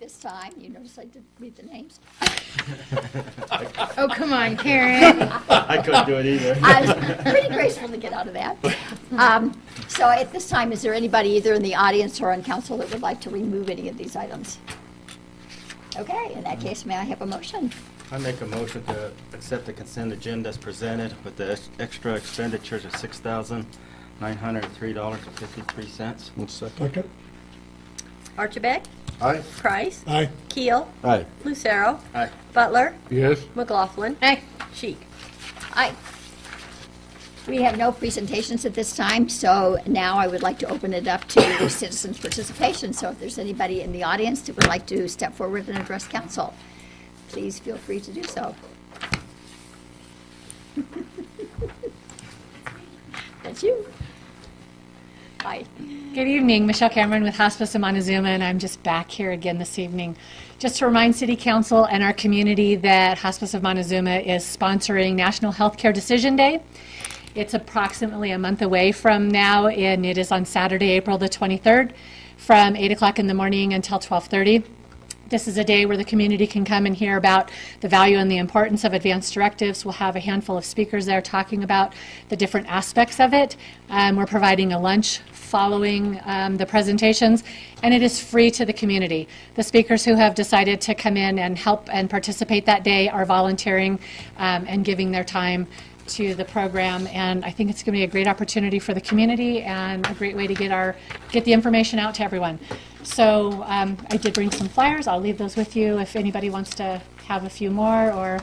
this time, you notice I did read the names. Oh, come on, Karen. I couldn't do it either. I was pretty graceful to get out of that. So at this time, is there anybody either in the audience or on council that would like to remove any of these items? Okay, in that case, may I have a motion? I make a motion to accept the consent agenda as presented with the extra expenditures of $6,903.53. One second. Archibald, Aye. Price, Aye. Keel, Aye. Lucero, Aye. Butler, Yes. McLaughlin, Aye. Sheik. Aye. We have no presentations at this time, so now I would like to open it up to citizens' participation. So if there's anybody in the audience that would like to step forward and address council, please feel free to do so. That's you. Hi. Good evening, Michelle Cameron with Hospice of Montezuma, and I'm just back here again this evening just to remind City Council and our community that Hospice of Montezuma is sponsoring National Healthcare Decision Day. It's approximately a month away from now, and it is on Saturday, April the 23rd, from 8 o'clock in the morning until 12:30. This is a day where the community can come and hear about the value and the importance of advanced directives. We'll have a handful of speakers there talking about the different aspects of it. We're providing a lunch following the presentations, and it is free to the community. The speakers who have decided to come in and help and participate that day are volunteering and giving their time to the program, and I think it's going to be a great opportunity for the community and a great way to get the information out to everyone. So I did bring some flyers. I'll leave those with you if anybody wants to have a few more or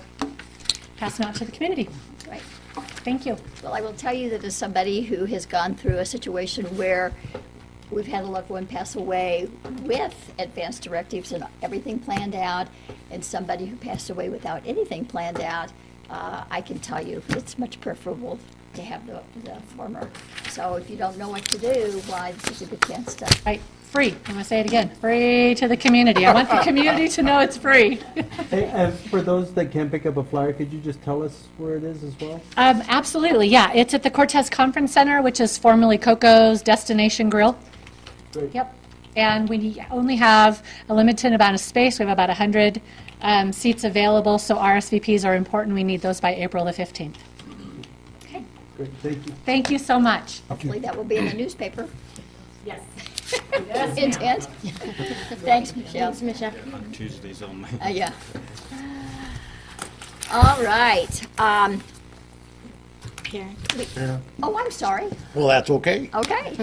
pass them out to the community. Right. Thank you. Well, I will tell you that as somebody who has gone through a situation where we've had a loved one pass away with advanced directives and everything planned out, and somebody who passed away without anything planned out, I can tell you it's much preferable to have the former. So if you don't know what to do, why, this is a good chance to. Right. Free. I'm going to say it again. Free to the community. I want the community to know it's free. Hey, for those that can't pick up a flyer, could you just tell us where it is as well? Absolutely. Yeah. It's at the Cortez Conference Center, which is formerly Coco's Destination Grill. Great. Yep. And we only have a limited amount of space. We have about 100 seats available, so RSVPs are important. We need those by April the 15th. Okay. Great, thank you. Thank you so much. Hopefully that will be in the newspaper. Yes. Intent. Thanks, Michelle. Thanks, Michelle. On Tuesdays only. Yeah. All right. Karen. Oh, I'm sorry. Well, that's okay. Okay.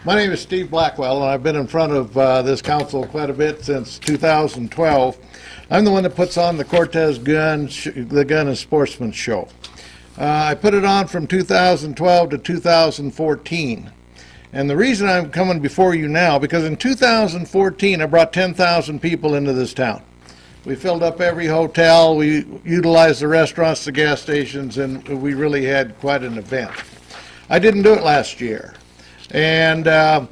My name is Steve Blackwell, and I've been in front of this council quite a bit since 2012. I'm the one that puts on the Cortez Gun and Sportsman Show. I put it on from 2012 to 2014. And the reason I'm coming before you now, because in 2014 I brought 10,000 people into this town. We filled up every hotel, we utilized the restaurants, the gas stations, and we really had quite an event. I didn't do it last year. And the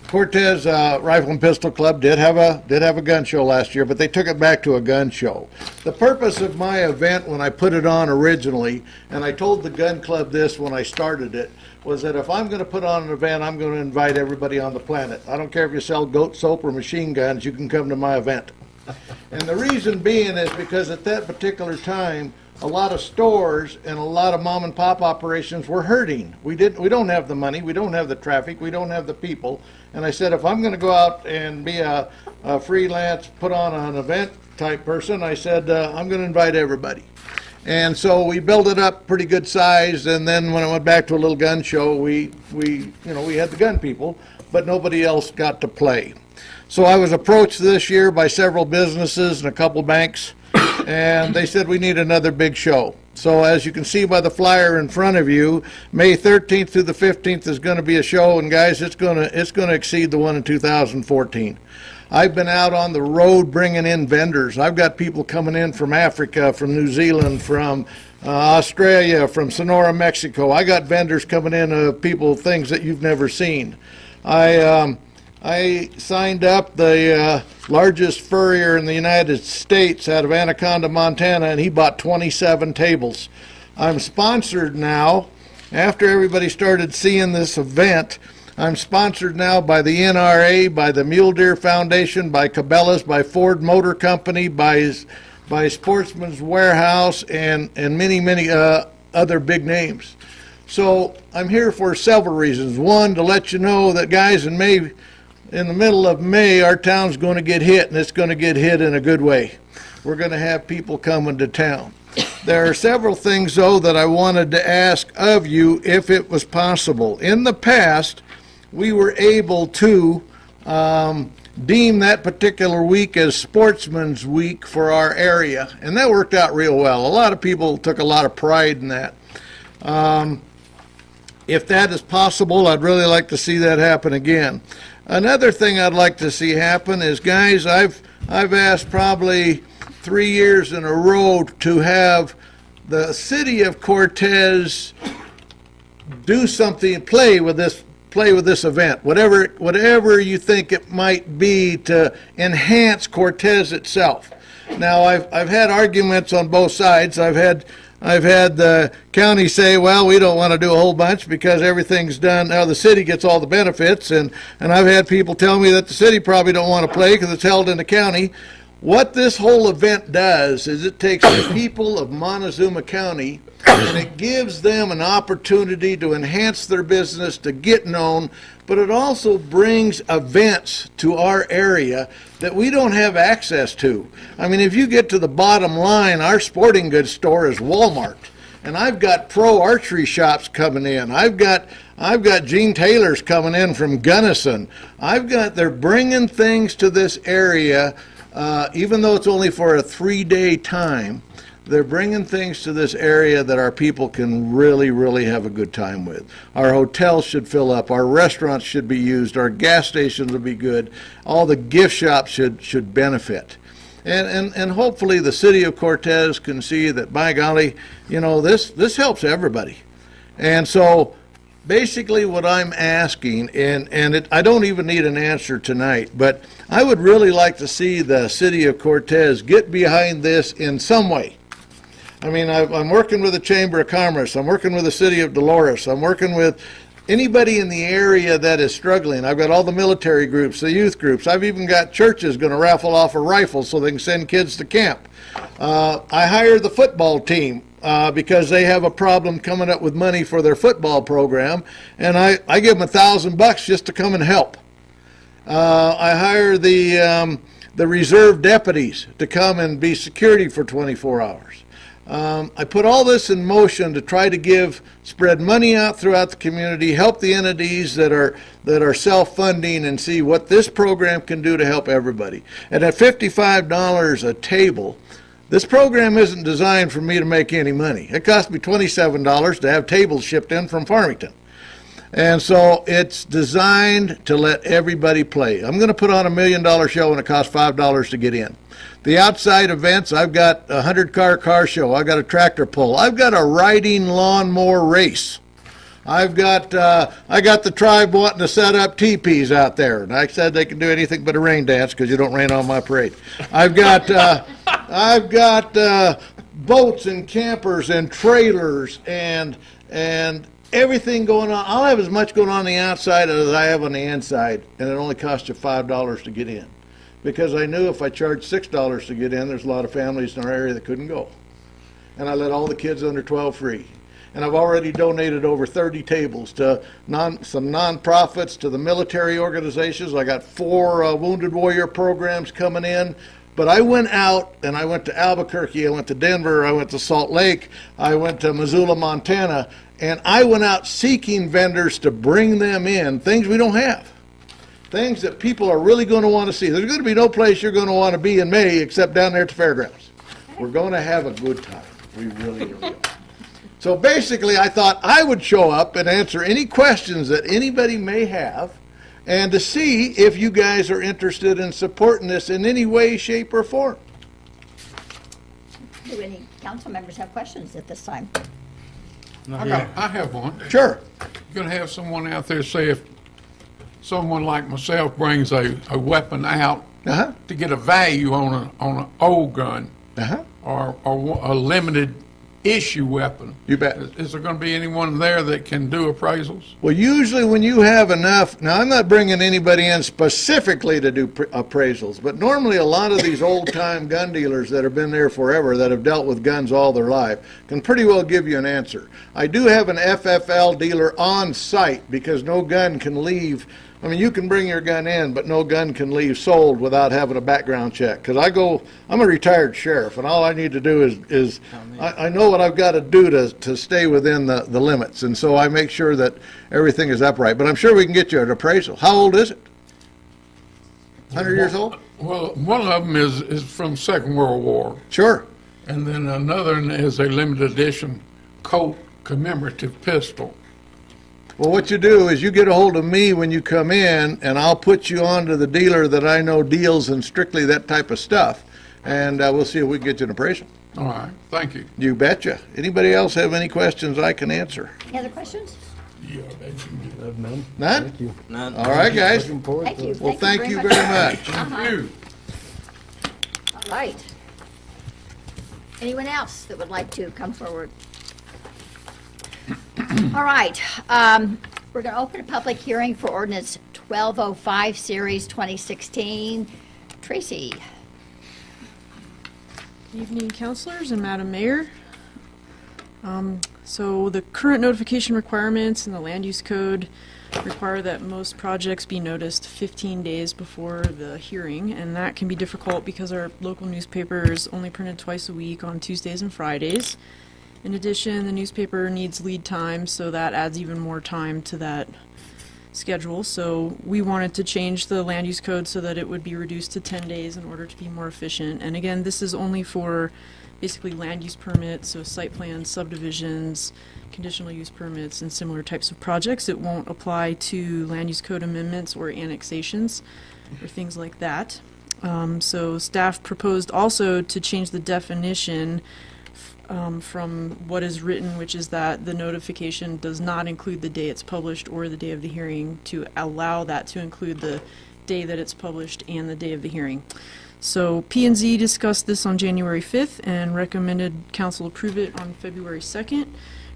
Cortez Rifle and Pistol Club did have a gun show last year, but they took it back to a gun show. The purpose of my event when I put it on originally, and I told the gun club this when I started it, was that if I'm going to put on an event, I'm going to invite everybody on the planet. I don't care if you sell goat soap or machine guns, you can come to my event. And the reason being is because at that particular time, a lot of stores and a lot of mom and pop operations were hurting. We don't have the money, we don't have the traffic, we don't have the people. And I said, if I'm going to go out and be a freelance, put on an event type person, I said, I'm going to invite everybody. And so we built it up pretty good size, and then when I went back to a little gun show, we had the gun people, but nobody else got to play. So I was approached this year by several businesses and a couple banks, and they said we need another big show. So as you can see by the flyer in front of you, May 13th through the 15th is going to be a show, and guys, it's going to exceed the one in 2014. I've been out on the road bringing in vendors. I've got people coming in from Africa, from New Zealand, from Australia, from Sonora, Mexico. I got vendors coming in, people, things that you've never seen. I signed up the largest furrier in the United States out of Anaconda, Montana, and he bought 27 tables. I'm sponsored now. After everybody started seeing this event, I'm sponsored now by the NRA, by the Mule Deer Foundation, by Cabela's, by Ford Motor Company, by Sportsman's Warehouse, and many, many other big names. So I'm here for several reasons. One, to let you know that, guys, in the middle of May, our town's going to get hit, and it's going to get hit in a good way. We're going to have people coming to town. There are several things, though, that I wanted to ask of you if it was possible. In the past, we were able to deem that particular week as Sportsman's Week for our area, and that worked out real well. A lot of people took a lot of pride in that. If that is possible, I'd really like to see that happen again. Another thing I'd like to see happen is, guys, I've asked probably 3 years in a row to have the city of Cortez do something, play with this event, whatever you think it might be, to enhance Cortez itself. Now, I've had arguments on both sides. I've had the county say, well, we don't want to do a whole bunch because everything's done. Now the city gets all the benefits, and I've had people tell me that the city probably don't want to play because it's held in the county. What this whole event does is it takes the people of Montezuma County and it gives them an opportunity to enhance their business, to get known, but it also brings events to our area that we don't have access to. I mean, if you get to the bottom line, our sporting goods store is Walmart, and I've got pro archery shops coming in. I've got Gene Taylor's coming in from Gunnison. They're bringing things to this area, even though it's only for a 3-day time. They're bringing things to this area that our people can really, really have a good time with. Our hotels should fill up. Our restaurants should be used. Our gas stations will be good. All the gift shops should benefit. And hopefully the city of Cortez can see that, by golly, you know, this helps everybody. And so basically what I'm asking, I don't even need an answer tonight, but I would really like to see the city of Cortez get behind this in some way. I mean, I'm working with the Chamber of Commerce. I'm working with the city of Dolores. I'm working with anybody in the area that is struggling. I've got all the military groups, the youth groups. I've even got churches going to raffle off a rifle so they can send kids to camp. I hired the football team because they have a problem coming up with money for their football program, and I give them $1,000 just to come and help. I hire the reserve deputies to come and be security for 24 hours. I put all this in motion to try to spread money out throughout the community, help the entities that are self-funding, and see what this program can do to help everybody. And at $55 a table, this program isn't designed for me to make any money. It cost me $27 to have tables shipped in from Farmington. And so it's designed to let everybody play. I'm going to put on a $1 million show and it costs $5 to get in. The outside events, I've got a 100-car show. I've got a tractor pull. I've got a riding lawnmower race. I got the tribe wanting to set up teepees out there, and I said they can do anything but a rain dance because you don't rain on my parade. I've got boats and campers and trailers and everything going on. I'll have as much going on the outside as I have on the inside, and it only costs you $5 to get in. Because I knew if I charged $6 to get in, there's a lot of families in our area that couldn't go. And I let all the kids under 12 free. And I've already donated over 30 tables to some nonprofits, to the military organizations. I got 4 Wounded Warrior programs coming in. But I went out, and I went to Albuquerque, I went to Denver, I went to Salt Lake, I went to Missoula, Montana, and I went out seeking vendors to bring them in, things we don't have. Things that people are really going to want to see. There's going to be no place you're going to want to be in May except down there at the fairgrounds. We're going to have a good time. We really are. So basically, I thought I would show up and answer any questions that anybody may have, and to see if you guys are interested in supporting this in any way, shape, or form. Do any council members have questions at this time? I have one. Sure. You're going to have someone out there say if someone like myself brings a weapon out to get a value on an old gun or a limited issue weapon. You bet. Is there going to be anyone there that can do appraisals? Well, usually when you have enough, now I'm not bringing anybody in specifically to do appraisals, but normally a lot of these old-time gun dealers that have been there forever, that have dealt with guns all their life, can pretty well give you an answer. I do have an FFL dealer on site because no gun can leave. I mean, you can bring your gun in, but no gun can leave sold without having a background check. Because I'm a retired sheriff, and all I need to do is I know what I've got to do to stay within the limits. And so I make sure that everything is upright. But I'm sure we can get you an appraisal. How old is it? 100 years old? Well, one of them is from Second World War, Sure. and then another one is a limited edition Colt commemorative pistol. Well, what you do is you get a hold of me when you come in, and I'll put you on to the dealer that I know deals in strictly that type of stuff. And we'll see if we can get you an appraisal. All right, thank you. You betcha. Anybody else have any questions I can answer? Any other questions? Yeah, they can get I have none. None? Thank you. None. All right, guys. Looking forward Thank to you. it. Well, thank you very much. you. All right. Anyone else that would like to come forward? All right, we're going to open a public hearing for ordinance 1205, Series 2016. Tracy? Good evening, councilors and Madam Mayor. So the current notification requirements in the land use code require that most projects be noticed 15 days before the hearing, and that can be difficult because our local newspaper is only printed twice a week on Tuesdays and Fridays. In addition, the newspaper needs lead time, so that adds even more time to that schedule. So we wanted to change the land use code so that it would be reduced to 10 days in order to be more efficient. And again, this is only for basically land use permits, so site plans, subdivisions, conditional use permits, and similar types of projects. It won't apply to land use code amendments or annexations or things like that. So staff proposed also to change the definition from what is written, which is that the notification does not include the day it's published or the day of the hearing, to allow that to include the day that it's published and the day of the hearing. So P&Z discussed this on January 5th and recommended council approve it on February 2nd.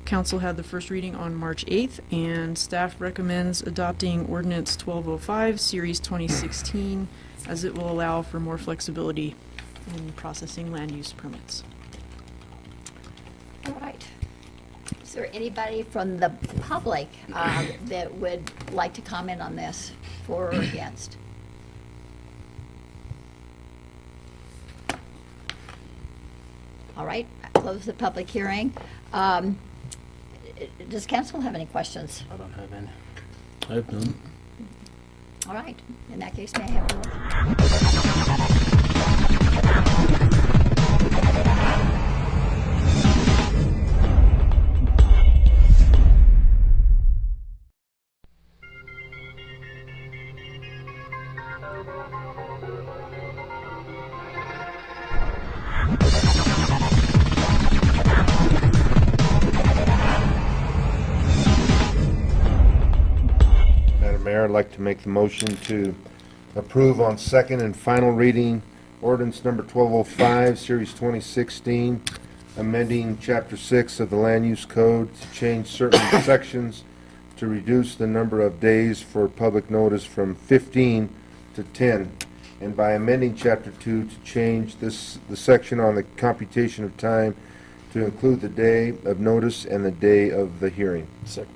Council had the first reading on March 8th, and staff recommends adopting ordinance 1205, Series 2016, as it will allow for more flexibility in processing land use permits. All right. Is there anybody from the public that would like to comment on this, for or against? All right, close the public hearing. Does council have any questions? I don't have any. I have none. All right, in that case, may I have the roll? Madam Mayor, I'd like to make the motion to approve on second and final reading ordinance number 1205, Series 2016, amending Chapter 6 of the Land Use Code to change certain sections to reduce the number of days for public notice from 15 to 10, and by amending Chapter 2 to change the section on the computation of time to include the day of notice and the day of the hearing. Second.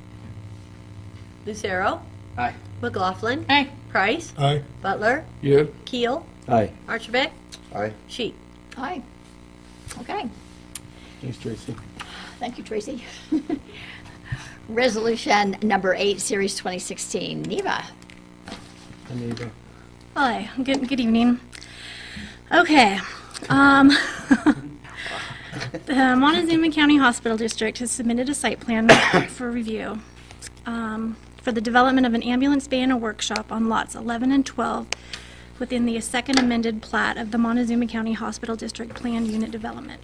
Lucero? Aye. McLaughlin? Aye. Price? Aye. Butler? Yes. Keel? Aye. Archibald? Aye. Sheet? Aye. Okay, Thanks, Tracy. thank you, Tracy. Resolution number 8, Series 2016. Neva? Anita. Hi, good evening. Okay. The Montezuma County Hospital District has submitted a site plan for review for the development of an ambulance bay and a workshop on lots 11 and 12 within the second amended plat of the Montezuma County Hospital District Planned Unit Development.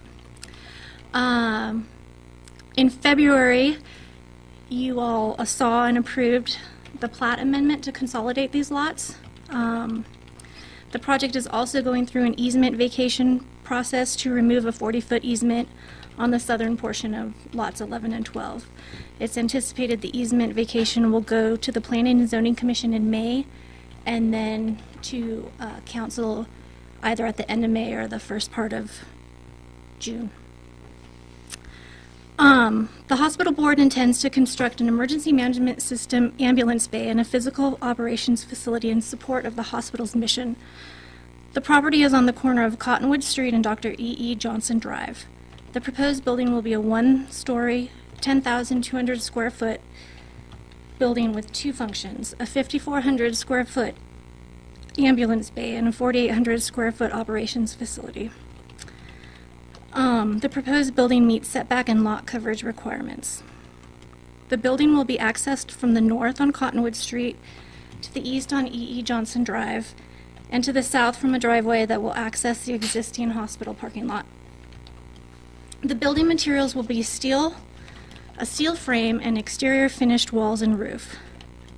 In February, you all saw and approved the plat amendment to consolidate these lots. The project is also going through an easement vacation process to remove a 40-foot easement on the southern portion of lots 11 and 12. It's anticipated the easement vacation will go to the Planning and Zoning Commission in May, and then to council either at the end of May or the first part of June. The hospital board intends to construct an emergency management system ambulance bay and a physical operations facility in support of the hospital's mission. The property is on the corner of Cottonwood Street and Dr. E.E. Johnson Drive. The proposed building will be a one-story, 10,200 square foot building with two functions, a 5,400 square foot ambulance bay and a 4,800 square foot operations facility. The proposed building meets setback and lot coverage requirements. The building will be accessed from the north on Cottonwood Street, to the east on E.E. Johnson Drive, and to the south from a driveway that will access the existing hospital parking lot. The building materials will be steel, a steel frame, and exterior finished walls and roof.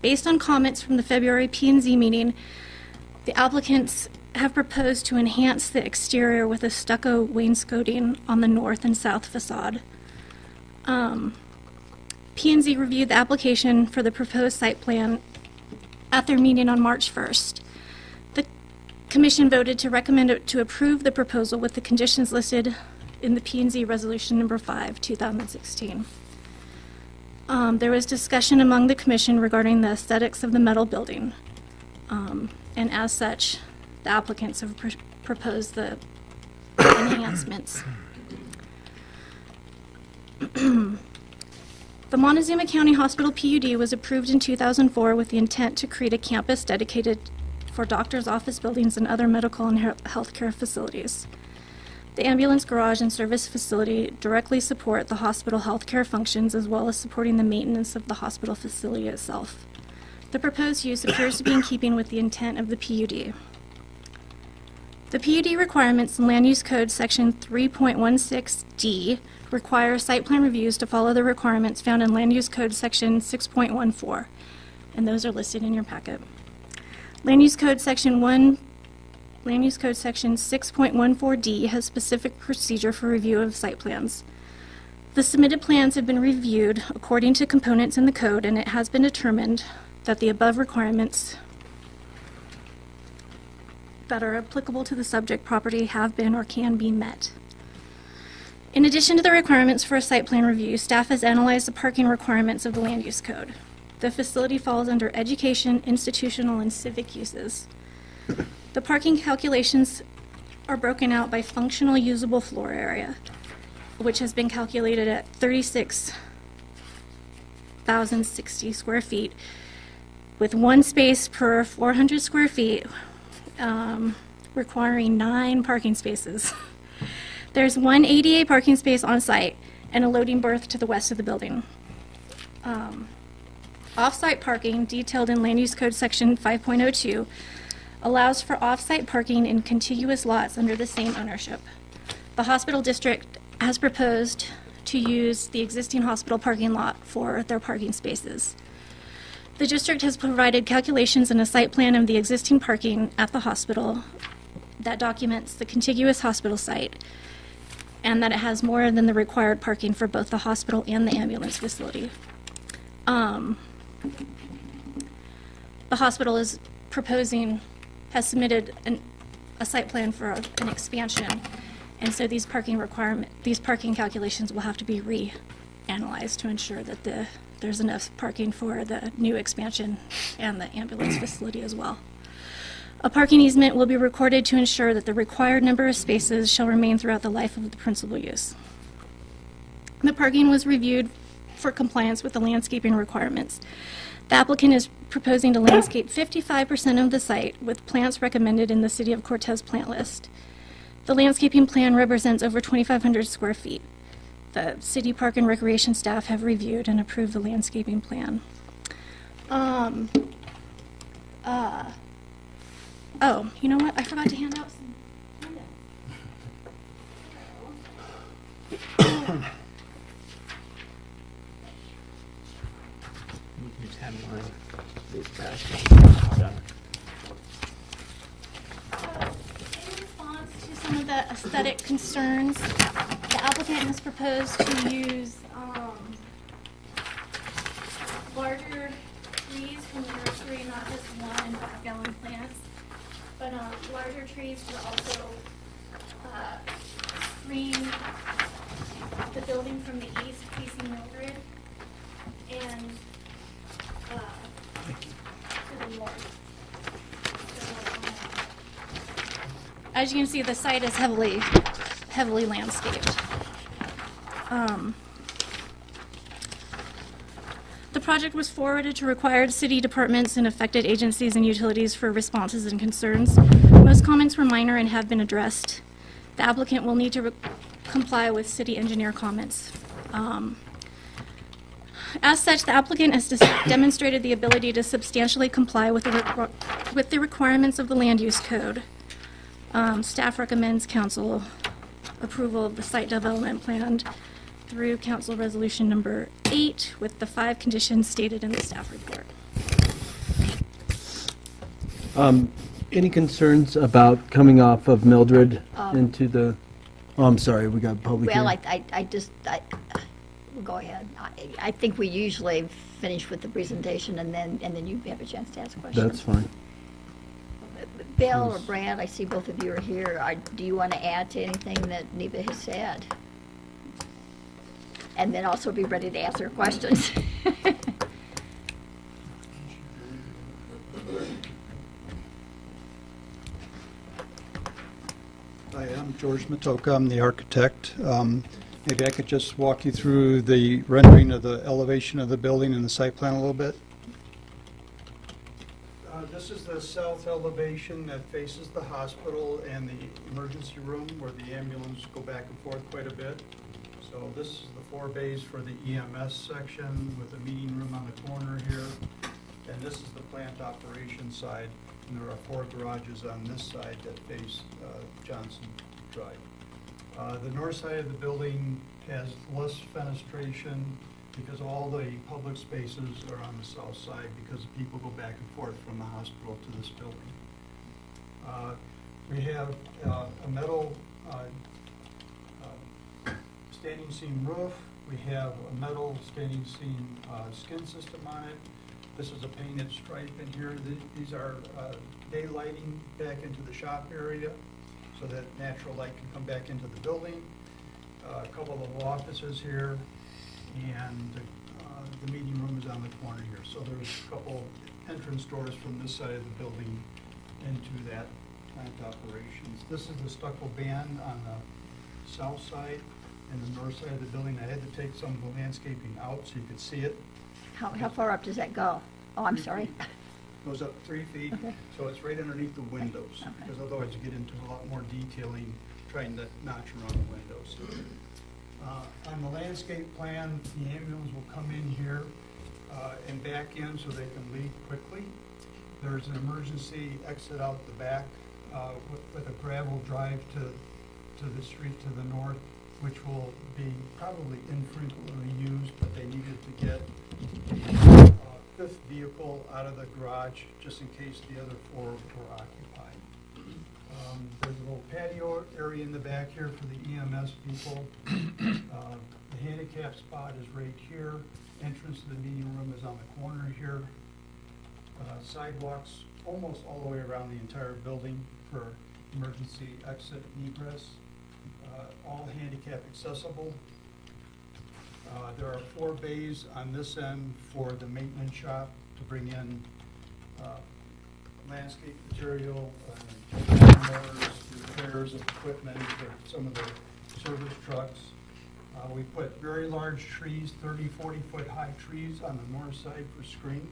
Based on comments from the February P&Z meeting, the applicants have proposed to enhance the exterior with a stucco wainscoting on the north and south facade. P&Z reviewed the application for the proposed site plan at their meeting on March 1st. The commission voted to recommend it to approve the proposal with the conditions listed in the P&Z Resolution Number 5, 2016. There was discussion among the commission regarding the aesthetics of the metal building, and as such, the applicants have proposed the enhancements. The Montezuma County Hospital PUD was approved in 2004 with the intent to create a campus dedicated for doctors' office buildings and other medical and healthcare facilities. The ambulance garage and service facility directly support the hospital healthcare functions as well as supporting the maintenance of the hospital facility itself. The proposed use appears to be in keeping with the intent of the PUD. The PUD requirements in Land Use Code Section 3.16D require site plan reviews to follow the requirements found in Land Use Code Section 6.14, and those are listed in your packet. Land Use Code Section 6.14D has specific procedure for review of site plans. The submitted plans have been reviewed according to components in the code, and it has been determined that the above requirements that are applicable to the subject property have been or can be met. In addition to the requirements for a site plan review, staff has analyzed the parking requirements of the Land Use Code. The facility falls under education, institutional, and civic uses. The parking calculations are broken out by functional usable floor area, which has been calculated at 36,060 square feet, with one space per 400 square feet, requiring 9 parking spaces. There's one ADA parking space on site and a loading berth to the west of the building. Off-site parking, detailed in Land Use Code Section 5.02, allows for off-site parking in contiguous lots under the same ownership. The hospital district has proposed to use the existing hospital parking lot for their parking spaces. The district has provided calculations in a site plan of the existing parking at the hospital that documents the contiguous hospital site and that it has more than the required parking for both the hospital and the ambulance facility. The hospital is has submitted a site plan for an expansion, and so these parking calculations will have to be reanalyzed to ensure that there's enough parking for the new expansion and the ambulance facility as well. A parking easement will be recorded to ensure that the required number of spaces shall remain throughout the life of the principal use. The parking was reviewed for compliance with the landscaping requirements. The applicant is proposing to landscape 55% of the site with plants recommended in the City of Cortez plant list. The landscaping plan represents over 2,500 square feet. The City Park and Recreation staff have reviewed and approved the landscaping plan. Oh, you know what? I forgot to hand out some handouts. In response to some of the the aesthetic concerns, the applicant has proposed to use larger trees from the nursery, not just 1.5-gallon plants, but larger trees to also screen the building from the east facing Mildred and to the north. As you can see, the site is heavily landscaped. The project was forwarded to required city departments and affected agencies and utilities for responses and concerns. Most comments were minor and have been addressed. The applicant will need to comply with city engineer comments. As such, the applicant has demonstrated the ability to substantially comply with the requirements of the land use code. Staff recommends council approval of the site development plan through council resolution number 8 with the 5 conditions stated in the staff report. Any concerns about coming off of Mildred into the, oh, I'm sorry, we got public Well, hearing. go ahead. I think we usually finish with the presentation and then you have a chance to ask questions. That's fine. Bill or Brad, I see both of you are here. Do you want to add to anything that Neva has said? And then also be ready to answer questions. Hi, I'm George Matoka. I'm the architect. Maybe I could just walk you through the rendering of the elevation of the building and the site plan a little bit. This is the south elevation that faces the hospital and the emergency room where the ambulance go back and forth quite a bit. So this is the 4 bays for the EMS section with a meeting room on the corner here. And this is the plant operations side. And there are 4 garages on this side that face Johnson Drive. The north side of the building has less fenestration because all the public spaces are on the south side because people go back and forth from the hospital to this building. We have a metal standing seam roof. We have a metal standing seam skin system on it. This is a painted stripe in here. These are day lighting back into the shop area so that natural light can come back into the building. A couple of offices here, and the meeting room is on the corner here. So there's a couple entrance doors from this side of the building into that plant operations. This is the stucco band on the south side and the north side of the building. I had to take some of the landscaping out so you could see it. How far up does that go? Oh, I'm sorry. Goes up 3 feet, Okay. so it's right underneath the windows, Okay. because otherwise you get into a lot more detailing, trying to notch around the windows. On the landscape plan, the ambulance will come in here and back in so they can leave quickly. There's an emergency exit out the back with a gravel drive to the street to the north, which will be probably infrequently used, but they needed to get the 5th vehicle out of the garage just in case the other 4 were occupied. There's a little patio area in the back here for the EMS people. The handicap spot is right here. Entrance to the meeting room is on the corner here. Sidewalks almost all the way around the entire building for emergency exit and egress. All handicap accessible. There are 4 bays on this end for the maintenance shop to bring in landscape material, motors, repairs of equipment for some of the service trucks. We put very large trees, 30, 40-foot high trees on the north side for screen.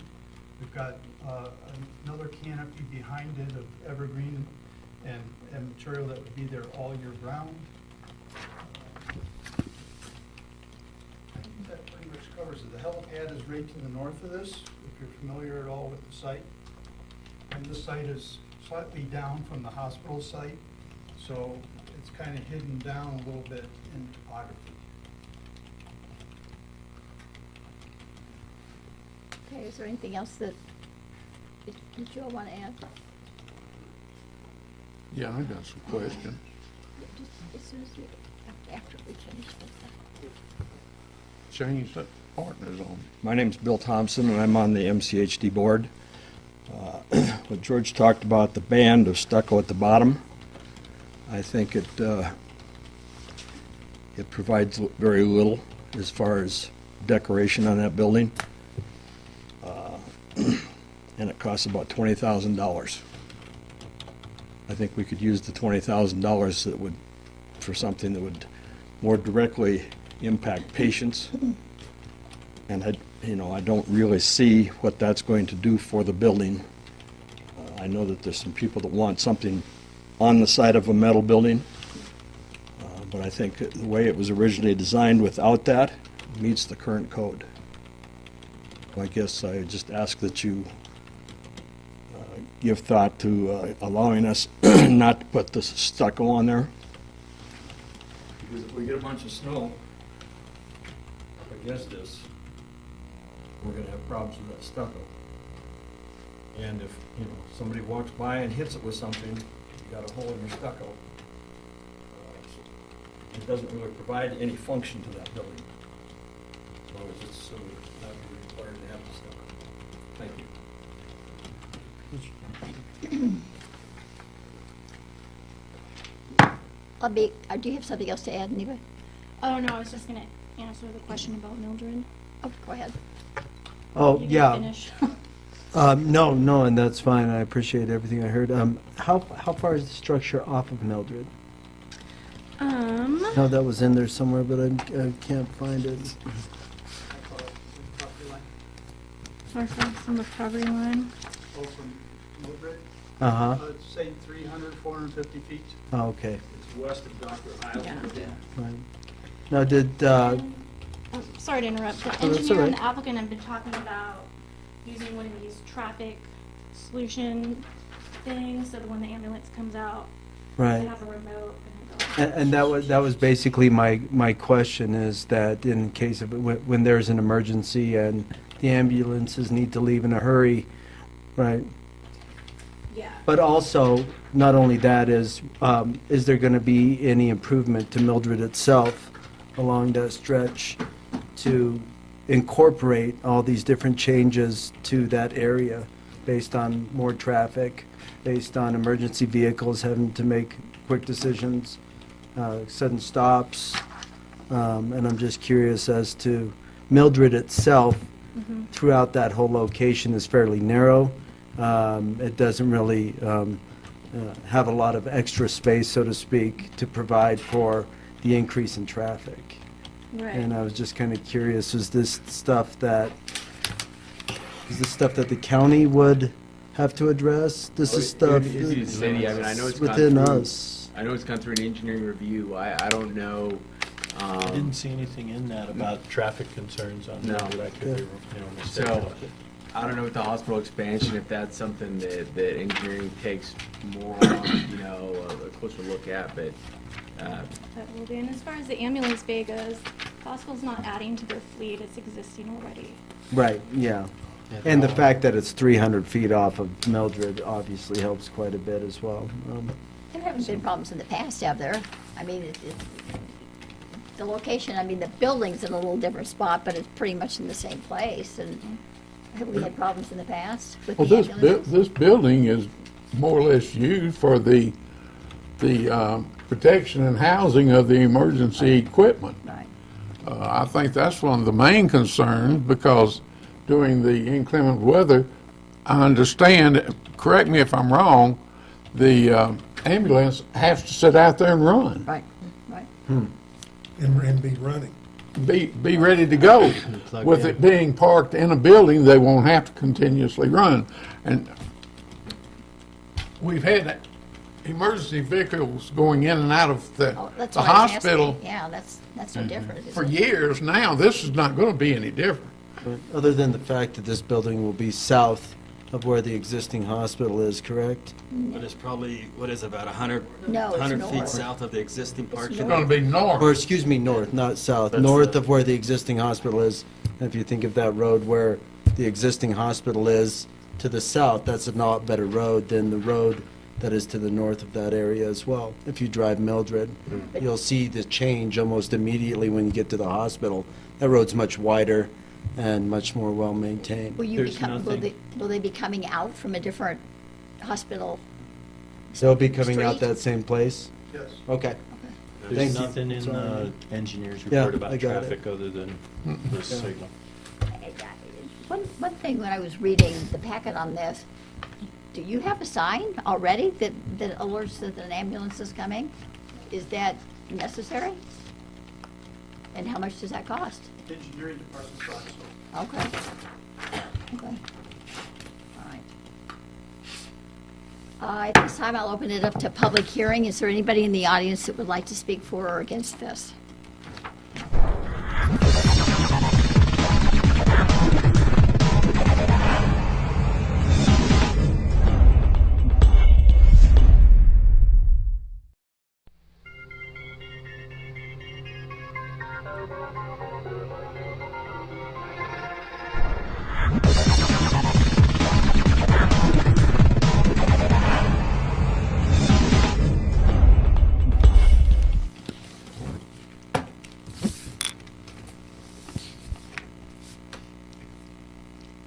We've got another canopy behind it of evergreen and material that would be there all year round. That pretty much covers it. The helipad is right to the north of this, if you're familiar at all with the site. And the site is slightly down from the hospital site, so it's kind of hidden down a little bit in topography. Okay, is there anything else that you all want to add? Yeah, I got some questions. As soon as we, after we finish this. Change that partners on. My name's Bill Thompson, and I'm on the MCHD board. What George talked about, the band of stucco at the bottom, I think it provides very little as far as decoration on that building. And it costs about $20,000. I think we could use the $20,000 that would, for something that would more directly impact patients. And I don't really see what that's going to do for the building. I know that there's some people that want something on the side of a metal building, but I think the way it was originally designed without that meets the current code. I guess I just ask that you give thought to allowing us not to put this stucco on there. Because if we get a bunch of snow up against this, we're going to have problems with that stucco. And if, somebody walks by and hits it with something, you got a hole in your stucco. It doesn't really provide any function to that building. As long as it's not required to have the stucco. Thank you. Do you have something else to add, Neva? Oh, no, I was just gonna answer the question about Mildred. Oh, go ahead. Oh, You can yeah. finish. No, and that's fine. I appreciate everything I heard. How far is the structure off of Mildred? No, that was in there somewhere, but I can't find it. Far from the property line. Oh, from Mildred? Uh-huh. It's say 300, 450 feet. Oh, okay. It's west of Dr. Highland. Right. Now, did, Sorry to interrupt. The Oh, that's engineer all and right. the applicant have been talking about using one of these traffic solution things, so that when the ambulance comes out, they right. have a remote. And that was basically my question, is that in case of, when there's an emergency and the ambulances need to leave in a hurry, right? Yeah. But also, not only that, is there going to be any improvement to Mildred itself along that stretch to incorporate all these different changes to that area based on more traffic, based on emergency vehicles having to make quick decisions, sudden stops? And I'm just curious as to Mildred itself, throughout that whole location is fairly narrow. It doesn't really have a lot of extra space, so to speak, to provide for the increase in traffic. Right. And I was just kind of curious, is this stuff that the county would have to address? This is stuff It's the city. I mean, I know it's gone within through- us. I know it's gone through an engineering review. I don't know. I didn't see anything in that about traffic concerns on No. that I could be, mistaken. So, I don't know with the hospital expansion, if that's something that engineering takes more on, a closer look at, but, That will be. And as far as the ambulance bay goes, the hospital's not adding to their fleet, it's existing already. Right, yeah. And the fact that it's 300 feet off of Mildred obviously helps quite a bit as well. There haven't been problems in the past, have there? I mean, the location, I mean, the building's in a little different spot, but it's pretty much in the same place. And have we had problems in the past with Well, the this ambulances? building is more or less used for the protection and housing of the emergency equipment. Right. I think that's one of the main concerns, because during the inclement weather, I understand, correct me if I'm wrong, the ambulance has to sit out there and run, Right, right. And be running. be ready to go. Plug With in. it being parked in a building, they won't have to continuously run. And we've had emergency vehicles going in and out of the Oh, that's the what I was hospital asking. Yeah, that's no different. is for it? years now. This is not going to be any different. But other than the fact that this building will be south of where the existing hospital is, correct? But it's probably, what is it, about 100, No, it's 100 feet north. south of the existing parking It's lot? going to be north. Or, excuse me, north, not south. That's North the- of where the existing hospital is. And if you think of that road where the existing hospital is to the south, that's a lot better road than the road that is to the north of that area as well. If you drive Mildred, you'll see the change almost immediately when you get to the hospital. That road's much wider and much more well-maintained. Will they be coming out from a different hospital? They'll be coming out Street? that same place? Yes. Okay. There's Thank you. nothing in Sorry. the engineer's Yeah, report I about got it. traffic other than the signal. One thing when I was reading the packet on this, do you have a sign already that alerts that an ambulance is coming? Is that necessary? And how much does that cost? Engineering department thought so. Okay. Okay. All right. At this time, I'll open it up to public hearing. Is there anybody in the audience that would like to speak for or against this?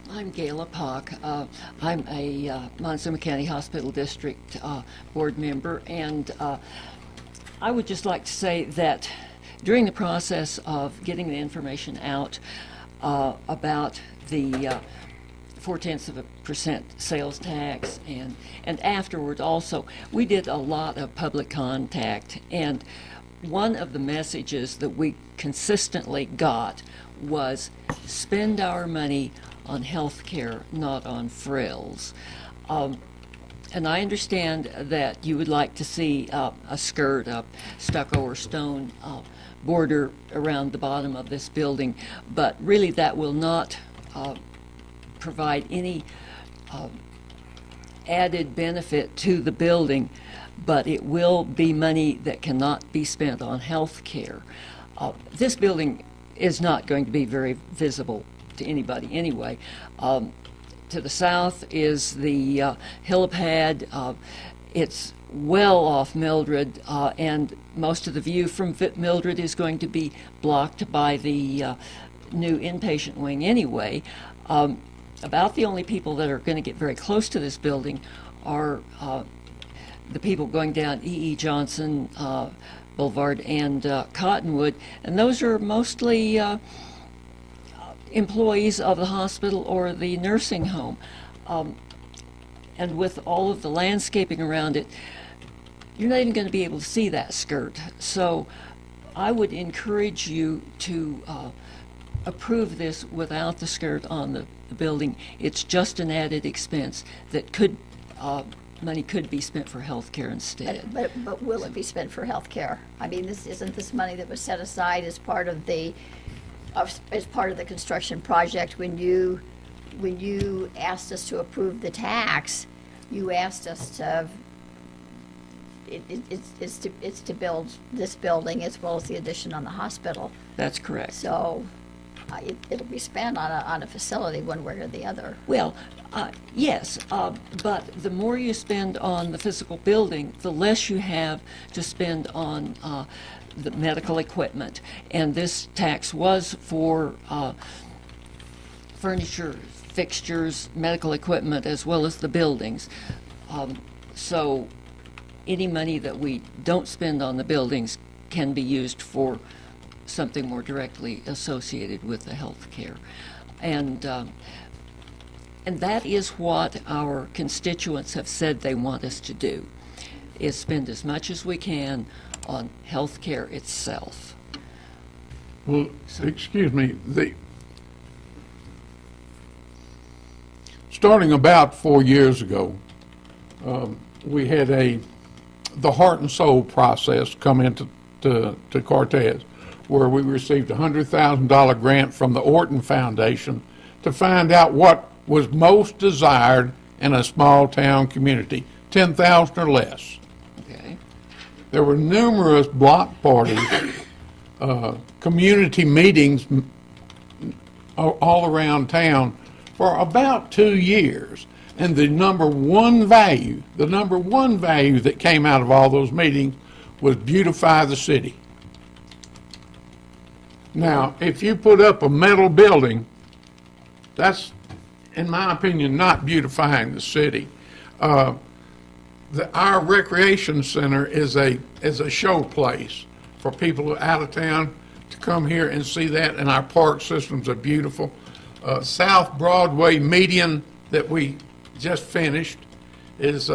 I'm Gayla Pock. I'm a Montezuma County Hospital District board member, and I would just like to say that during the process of getting the information out about the 0.4% sales tax and afterward also, we did a lot of public contact, and one of the messages that we consistently got was spend our money on health care, not on frills. And I understand that you would like to see a skirt, a stucco or stone border around the bottom of this building, but really that will not provide any added benefit to the building, but it will be money that cannot be spent on health care. This building is not going to be very visible to anybody anyway. To the south is the helipad. It's well off Mildred, and most of the view from Mildred is going to be blocked by the new inpatient wing anyway. About the only people that are going to get very close to this building are the people going down E.E. Johnson Boulevard and Cottonwood, and those are mostly employees of the hospital or the nursing home. And with all of the landscaping around it, you're not even going to be able to see that skirt. So I would encourage you to approve this without the skirt on the building. It's just an added expense that could, money could be spent for health care instead. But will it be spent for health care? I mean, isn't this money that was set aside as part of the construction project? When you asked us to approve the tax, you asked us to it's to build this building as well as the addition on the hospital. That's correct. So it'll be spent on a facility one way or the other. Well, yes, but the more you spend on the physical building, the less you have to spend on the medical equipment. And this tax was for furniture, fixtures, medical equipment, as well as the buildings. So any money that we don't spend on the buildings can be used for something more directly associated with the health care. And that is what our constituents have said they want us to do, is spend as much as we can on health care itself. Well, excuse me, starting about 4 years ago, we had the Heart and Soul process come into to Cortez, where we received a $100,000 grant from the Orton Foundation to find out what was most desired in a small town community, 10,000 or less. Okay. There were numerous block parties, community meetings all around town for about 2 years. And the number one value that came out of all those meetings was beautify the city. Now, if you put up a metal building, that's, in my opinion, not beautifying the city. Our recreation center is a show place for people out of town to come here and see that, and our park systems are beautiful. South Broadway median that we just finished is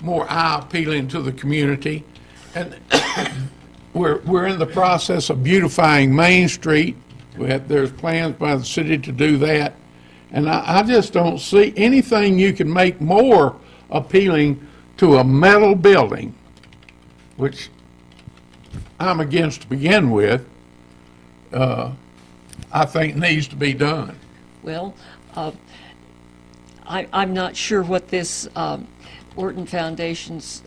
more eye-appealing to the community. And we're in the process of beautifying Main Street. There's plans by the city to do that. And I just don't see anything you can make more appealing to a metal building, which I'm against to begin with, I think needs to be done. Well, I'm not sure what this Orton Foundation's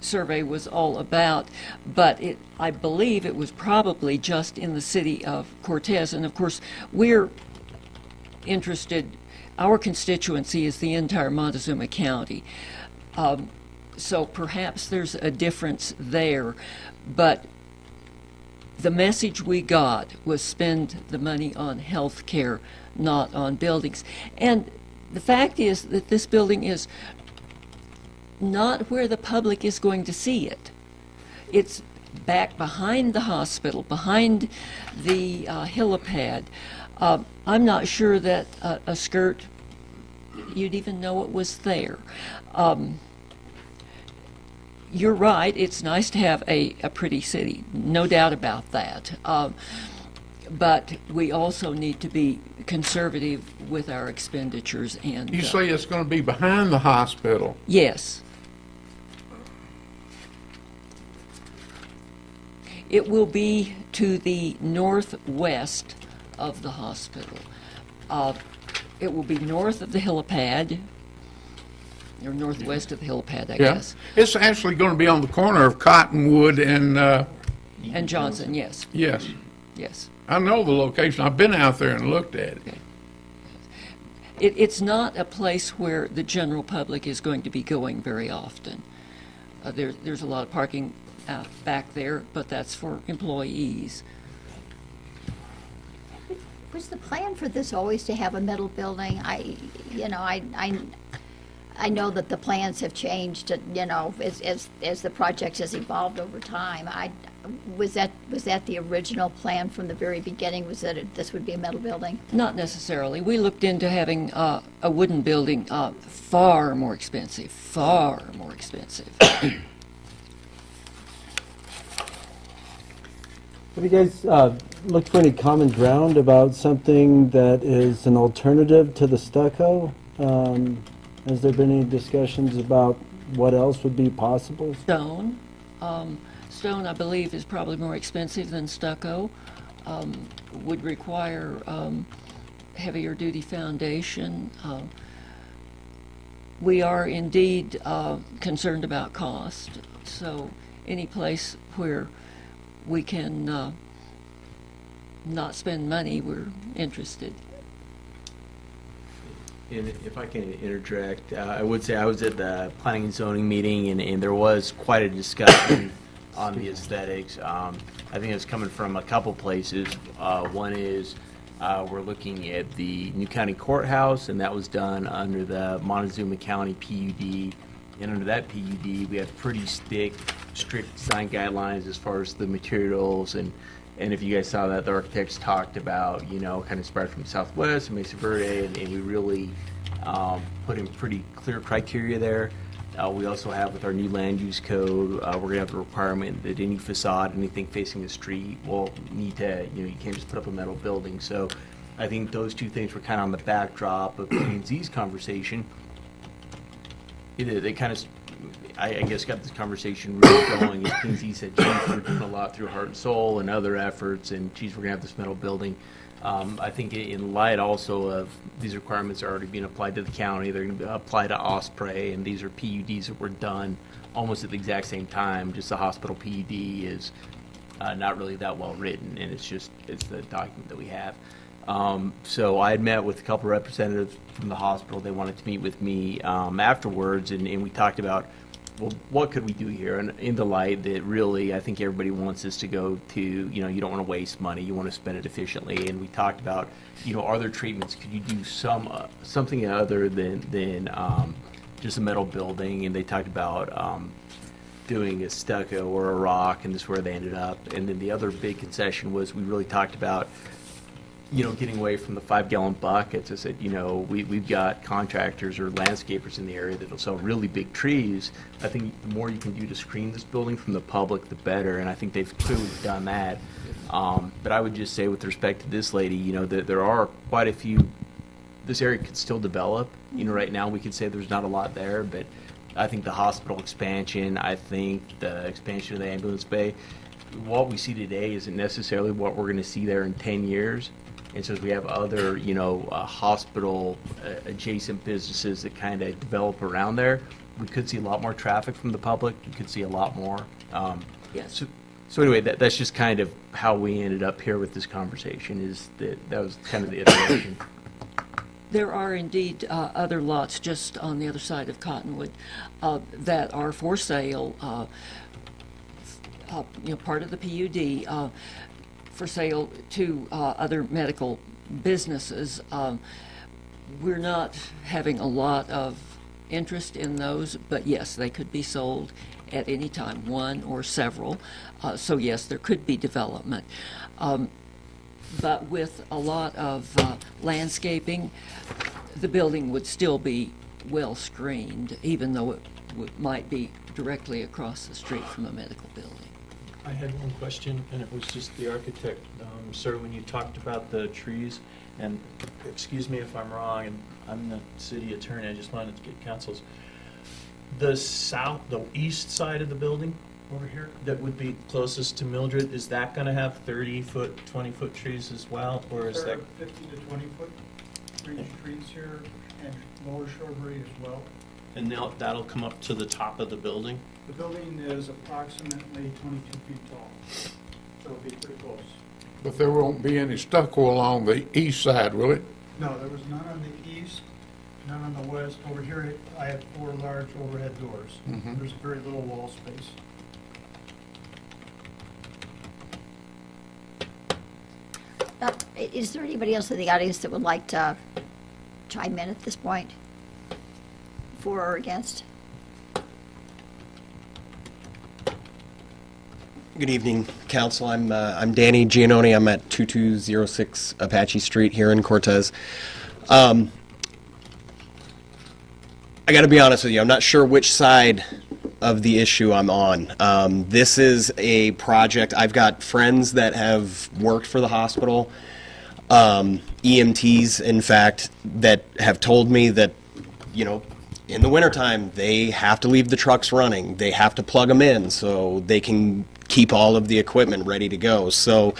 survey was all about, but I believe it was probably just in the city of Cortez. And of course, we're interested, our constituency is the entire Montezuma County. So perhaps there's a difference there, but the message we got was spend the money on health care, not on buildings. And the fact is that this building is not where the public is going to see it. It's back behind the hospital, behind the helipad. I'm not sure that a skirt, you'd even know it was there. You're right, it's nice to have a pretty city, no doubt about that. But we also need to be conservative with our expenditures. And you say it's going to be behind the hospital? Yes. It will be to the northwest of the hospital. It will be north of the helipad, or northwest of the helipad, I guess. It's actually going to be on the corner of Cottonwood and Johnson, yes. Yes. Yes. I know the location. I've been out there and looked at it. Okay. It's not a place where the general public is going to be going very often. There's a lot of parking out back there, but that's for employees. Was the plan for this always to have a metal building? I know that the plans have changed, as the project has evolved over time. Was that the original plan from the very beginning? Was that this would be a metal building? Not necessarily. We looked into having a wooden building, far more expensive, far more expensive. Have you guys looked for any common ground about something that is an alternative to the stucco? Has there been any discussions about what else would be possible? Stone. Stone, I believe, is probably more expensive than stucco. Would require heavier duty foundation. We are indeed concerned about cost. So any place where we can not spend money, we're interested. And if I can interject, I would say I was at the planning and zoning meeting, and there was quite a discussion on the aesthetics. I think it's coming from a couple places. One is we're looking at the New County Courthouse, and that was done under the Montezuma County PUD. And under that PUD, we have pretty strict design guidelines as far as the materials. And if you guys saw that, the architects talked about, kind of inspired from Southwest and Mesa Verde, and we really put in pretty clear criteria there. We also have with our new land use code, we're going to have the requirement that any facade, anything facing the street will need to, you can't just put up a metal building. So I think those two things were kind of on the backdrop of P&Z's conversation. They kind of, I guess, got this conversation really going. As P&Z said, geez, we're doing a lot through Heart and Soul and other efforts, and geez, we're going to have this metal building. I think in light also of these requirements are already being applied to the county, they're going to apply to Osprey, and these are PUDs that were done almost at the exact same time. Just the hospital PUD is not really that well written, and it's the document that we have. So I had met with a couple representatives from the hospital. They wanted to meet with me afterwards, and we talked about, well, what could we do here? And in the light that really, I think everybody wants us to go to, you don't want to waste money, you want to spend it efficiently. And we talked about, are there treatments? Could you do something other than just a metal building? And they talked about doing a stucco or a rock, and this is where they ended up. And then the other big concession was we really talked about getting away from the 5-gallon buckets. I said, we've got contractors or landscapers in the area that will sell really big trees. I think the more you can do to screen this building from the public, the better, and I think they've clearly done that. But I would just say with respect to this lady, that there are quite a few, this area could still develop. Right now we could say there's not a lot there, but I think the hospital expansion, I think the expansion of the ambulance bay, what we see today isn't necessarily what we're going to see there in 10 years. And so as we have other, hospital adjacent businesses that kind of develop around there, we could see a lot more traffic from the public. We could see a lot more. Yes. So anyway, that's just kind of how we ended up here with this conversation, is that was kind of the iteration. There are indeed other lots just on the other side of Cottonwood that are for sale, part of the PUD, for sale to other medical businesses. We're not having a lot of interest in those, but yes, they could be sold at any time, one or several. So yes, there could be development. But with a lot of landscaping, the building would still be well screened, even though it might be directly across the street from a medical building. I had one question, and it was just the architect. Sir, when you talked about the trees, and excuse me if I'm wrong, and I'm the city attorney, I just wanted to get council's. The east side of the building over here, that would be closest to Mildred, is that going to have 30-foot, 20-foot trees as well, or is There that? are 50 to 20-foot trees here, and lower shrubbery as well. And that'll come up to the top of the building? The building is approximately 22 feet tall, so it'll be pretty close. But there won't be any stucco along the east side, will it? No, there was none on the east, none on the west. Over here, I have 4 large overhead doors. There's very little wall space. Is there anybody else in the audience that would like to chime in at this point? For or against? Good evening, Council. I'm Danny Giannoni. I'm at 2206 Apache Street here in Cortez. I got to be honest with you. I'm not sure which side of the issue I'm on. This is a project. I've got friends that have worked for the hospital, EMTs, in fact, that have told me that, in the wintertime, they have to leave the trucks running. They have to plug them in so they can keep all of the equipment ready to go. So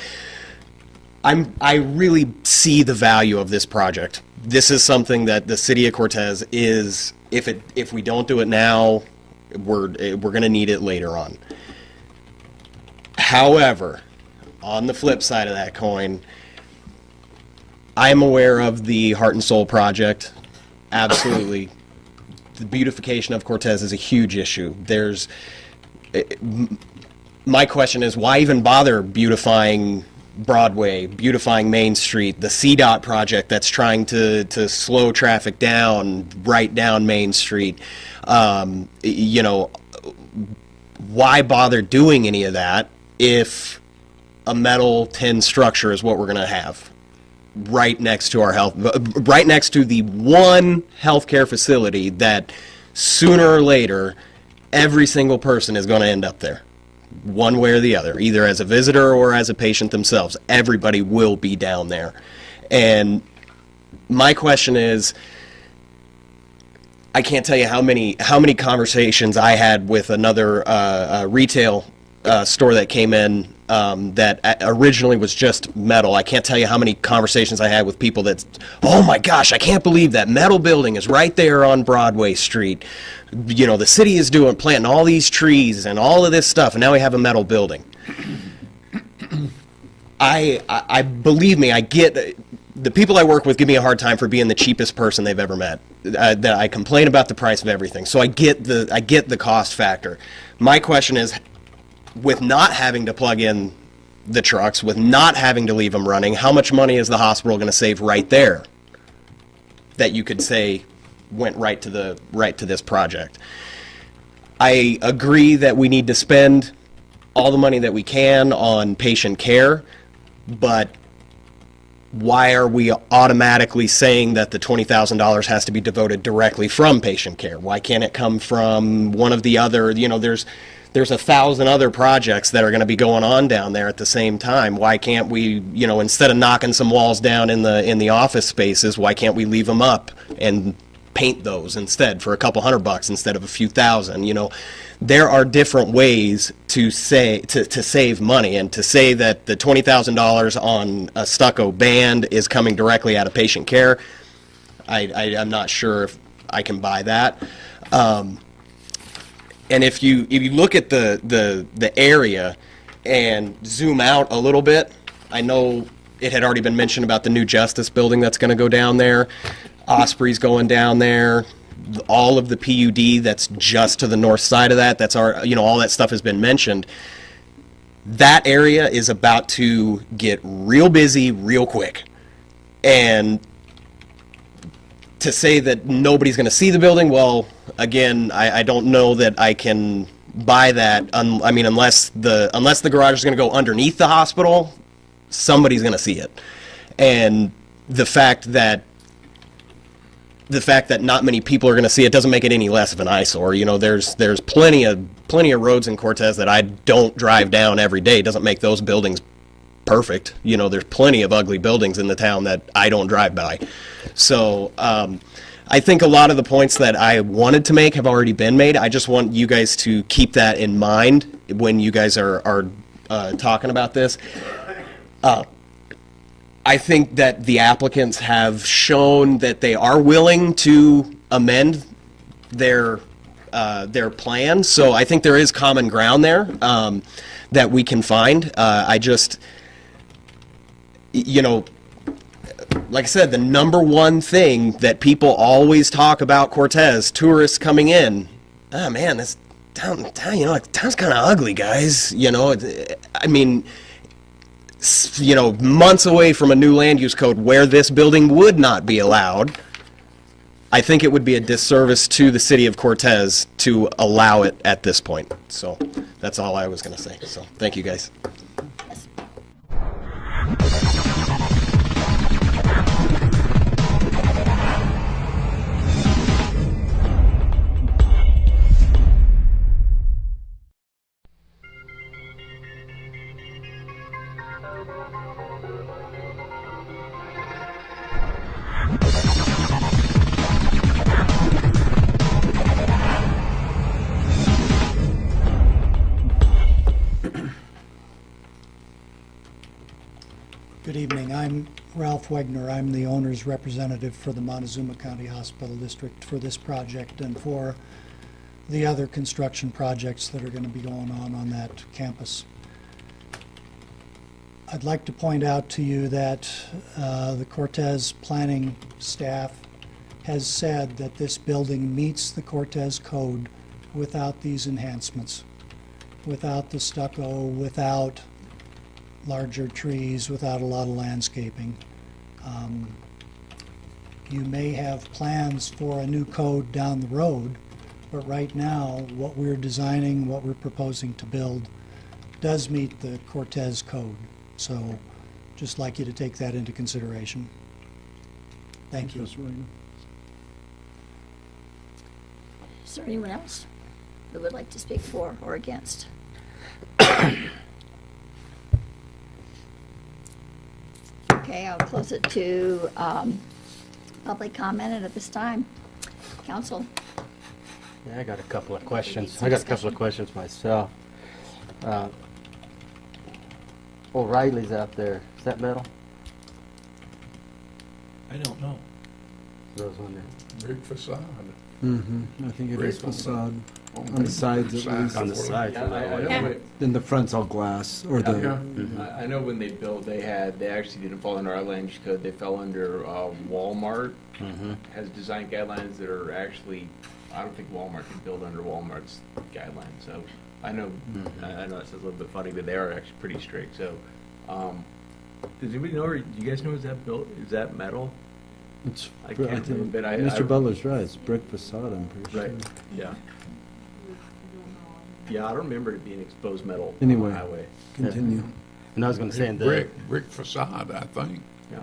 I really see the value of this project. This is something that the city of Cortez is, if we don't do it now, we're going to need it later on. However, on the flip side of that coin, I am aware of the Heart and Soul project. Absolutely. The beautification of Cortez is a huge issue. My question is, why even bother beautifying Broadway, beautifying Main Street, the CDOT project that's trying to slow traffic down, right down Main Street? Why bother doing any of that if a metal tin structure is what we're going to have right next to right next to the one healthcare facility that sooner or later every single person is going to end up there, one way or the other, either as a visitor or as a patient themselves. Everybody will be down there. And my question is, I can't tell you how many conversations I had with another retail store that came in that originally was just metal. I can't tell you how many conversations I had with people that, oh my gosh, I can't believe that metal building is right there on Broadway Street. The city is planting all these trees and all of this stuff, and now we have a metal building. I believe me, I get the people I work with give me a hard time for being the cheapest person they've ever met. That I complain about the price of everything. So I get the cost factor. My question is, with not having to plug in the trucks, with not having to leave them running, how much money is the hospital going to save right there that you could say went right to this project? I agree that we need to spend all the money that we can on patient care, but why are we automatically saying that the $20,000 has to be devoted directly from patient care? Why can't it come from one of the other, there's 1,000 other projects that are going to be going on down there at the same time. Why can't we, instead of knocking some walls down in the office spaces, why can't we leave them up and paint those instead for a couple $100 instead of a few thousand? There are different ways to save money, and to say that the $20,000 on a stucco band is coming directly out of patient care, I'm not sure if I can buy that. And if you look at the area and zoom out a little bit, I know it had already been mentioned about the new Justice building that's going to go down there. Osprey's going down there. All of the PUD that's just to the north side of that, all that stuff has been mentioned. That area is about to get real busy real quick. And to say that nobody's going to see the building, well, again, I don't know that I can buy that. Unless the garage is going to go underneath the hospital, somebody's going to see it. And the fact that not many people are going to see it doesn't make it any less of an eyesore. There's plenty of roads in Cortez that I don't drive down every day. It doesn't make those buildings perfect. There's plenty of ugly buildings in the town that I don't drive by. So I think a lot of the points that I wanted to make have already been made. I just want you guys to keep that in mind when you guys are talking about this. I think that the applicants have shown that they are willing to amend their plan. So I think there is common ground there that we can find. Like I said, the number one thing that people always talk about Cortez, tourists coming in, man, this town, town's kind of ugly, guys. Months away from a new land use code where this building would not be allowed, I think it would be a disservice to the city of Cortez to allow it at this point. So that's all I was going to say. So thank you, guys. Good evening. I'm Ralph Wegner. I'm the owner's representative for the Montezuma County Hospital District for this project and for the other construction projects that are going to be going on that campus. I'd like to point out to you that the Cortez planning staff has said that this building meets the Cortez code without these enhancements, without the stucco, without larger trees, without a lot of landscaping. You may have plans for a new code down the road, but right now what we're designing, what we're proposing to build does meet the Cortez code. So just like you to take that into consideration. Thank you. Is there anyone else that would like to speak for or against? Okay, I'll close it to public comment, and at this time, council. Yeah, I got a couple of questions. I got a couple of questions myself. O'Reilly's out there. Is that metal? I don't know. I was wondering. Brick facade. I think it is facade. On the sides at least. On the side. Then the front's all glass, or the, I know when they built, they actually didn't fall under our land use code. They fell under Walmart. Has design guidelines that are actually, I don't think Walmart can build under Walmart's guidelines. So I know, I know it sounds a little bit funny, but they are actually pretty strict. So, does anybody know, or do you guys know, is that built, is that metal? it's, I I can't think, remember, but Mr. Butler's right, it's brick facade, I'm pretty sure. Right, yeah. Yeah, I don't remember it being exposed metal on Anyway. the highway. Continue. And I was going to say, in the, Brick facade, I think, Yeah.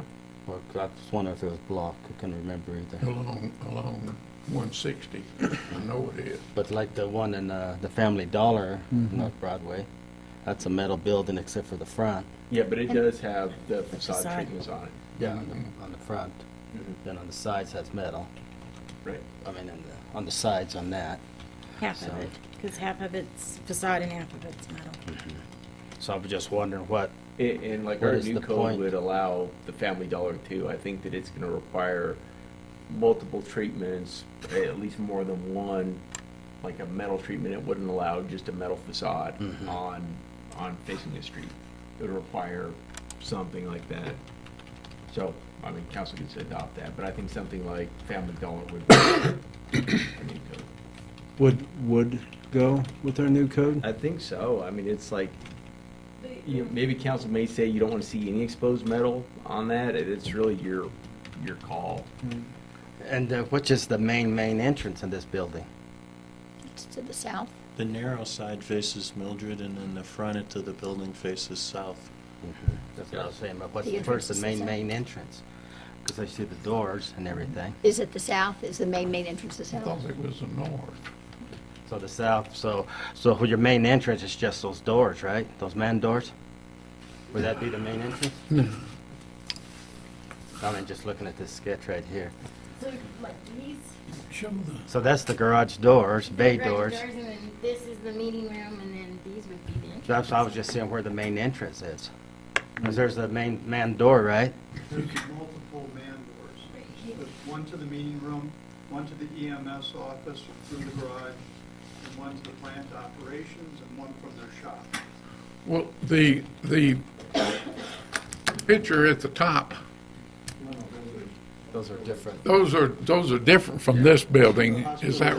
well, I was wondering if it was block. I couldn't remember either. along 160. I know it is. But like the one in the Family Dollar, North Broadway, that's a metal building except for the front. Yeah, but it does have the facade facade. treatments on it. Yeah, on the front. Then on the sides, that's metal. Right. I mean, on the sides on that. Half So- of it, because half of it's facade and half of it's metal. So I was just wondering what, And like What our is new the code point? would allow the Family Dollar too. I think that it's gonna require multiple treatments, at least more than one, like a metal treatment. It wouldn't allow just a metal facade on facing the street. It would require something like that. So, I mean, council could adopt that, but I think something like Family Dollar would be a new code. Would go with our new code? I think so. I mean, it's like, you know, maybe council may say you don't want to see any exposed metal on that. It's really your call. and which is the main entrance in this building? It's to the south. The narrow side faces Mildred, and then the front of the building faces south. That's what I was saying, but what's The where's entrance the is the main south. entrance? Because I see the doors and everything. Is it the south? Is the main entrance the I south? thought it was the north. So the south, so your main entrance is just those doors, right? Those man doors? Would that be the main entrance? No. I mean, just looking at this sketch right here. So like these. Show the. So that's the garage doors, bay doors. And then this is the meeting room, and then these would be the entrance. That's, I was just seeing where the main entrance is. Because there's the main man door, right? There's multiple man doors. There's one to the meeting room, one to the EMS office through the garage, and one to the plant operations, and one from their shop. Well, the picture at the top, Those are different. those are different from this building. Is that,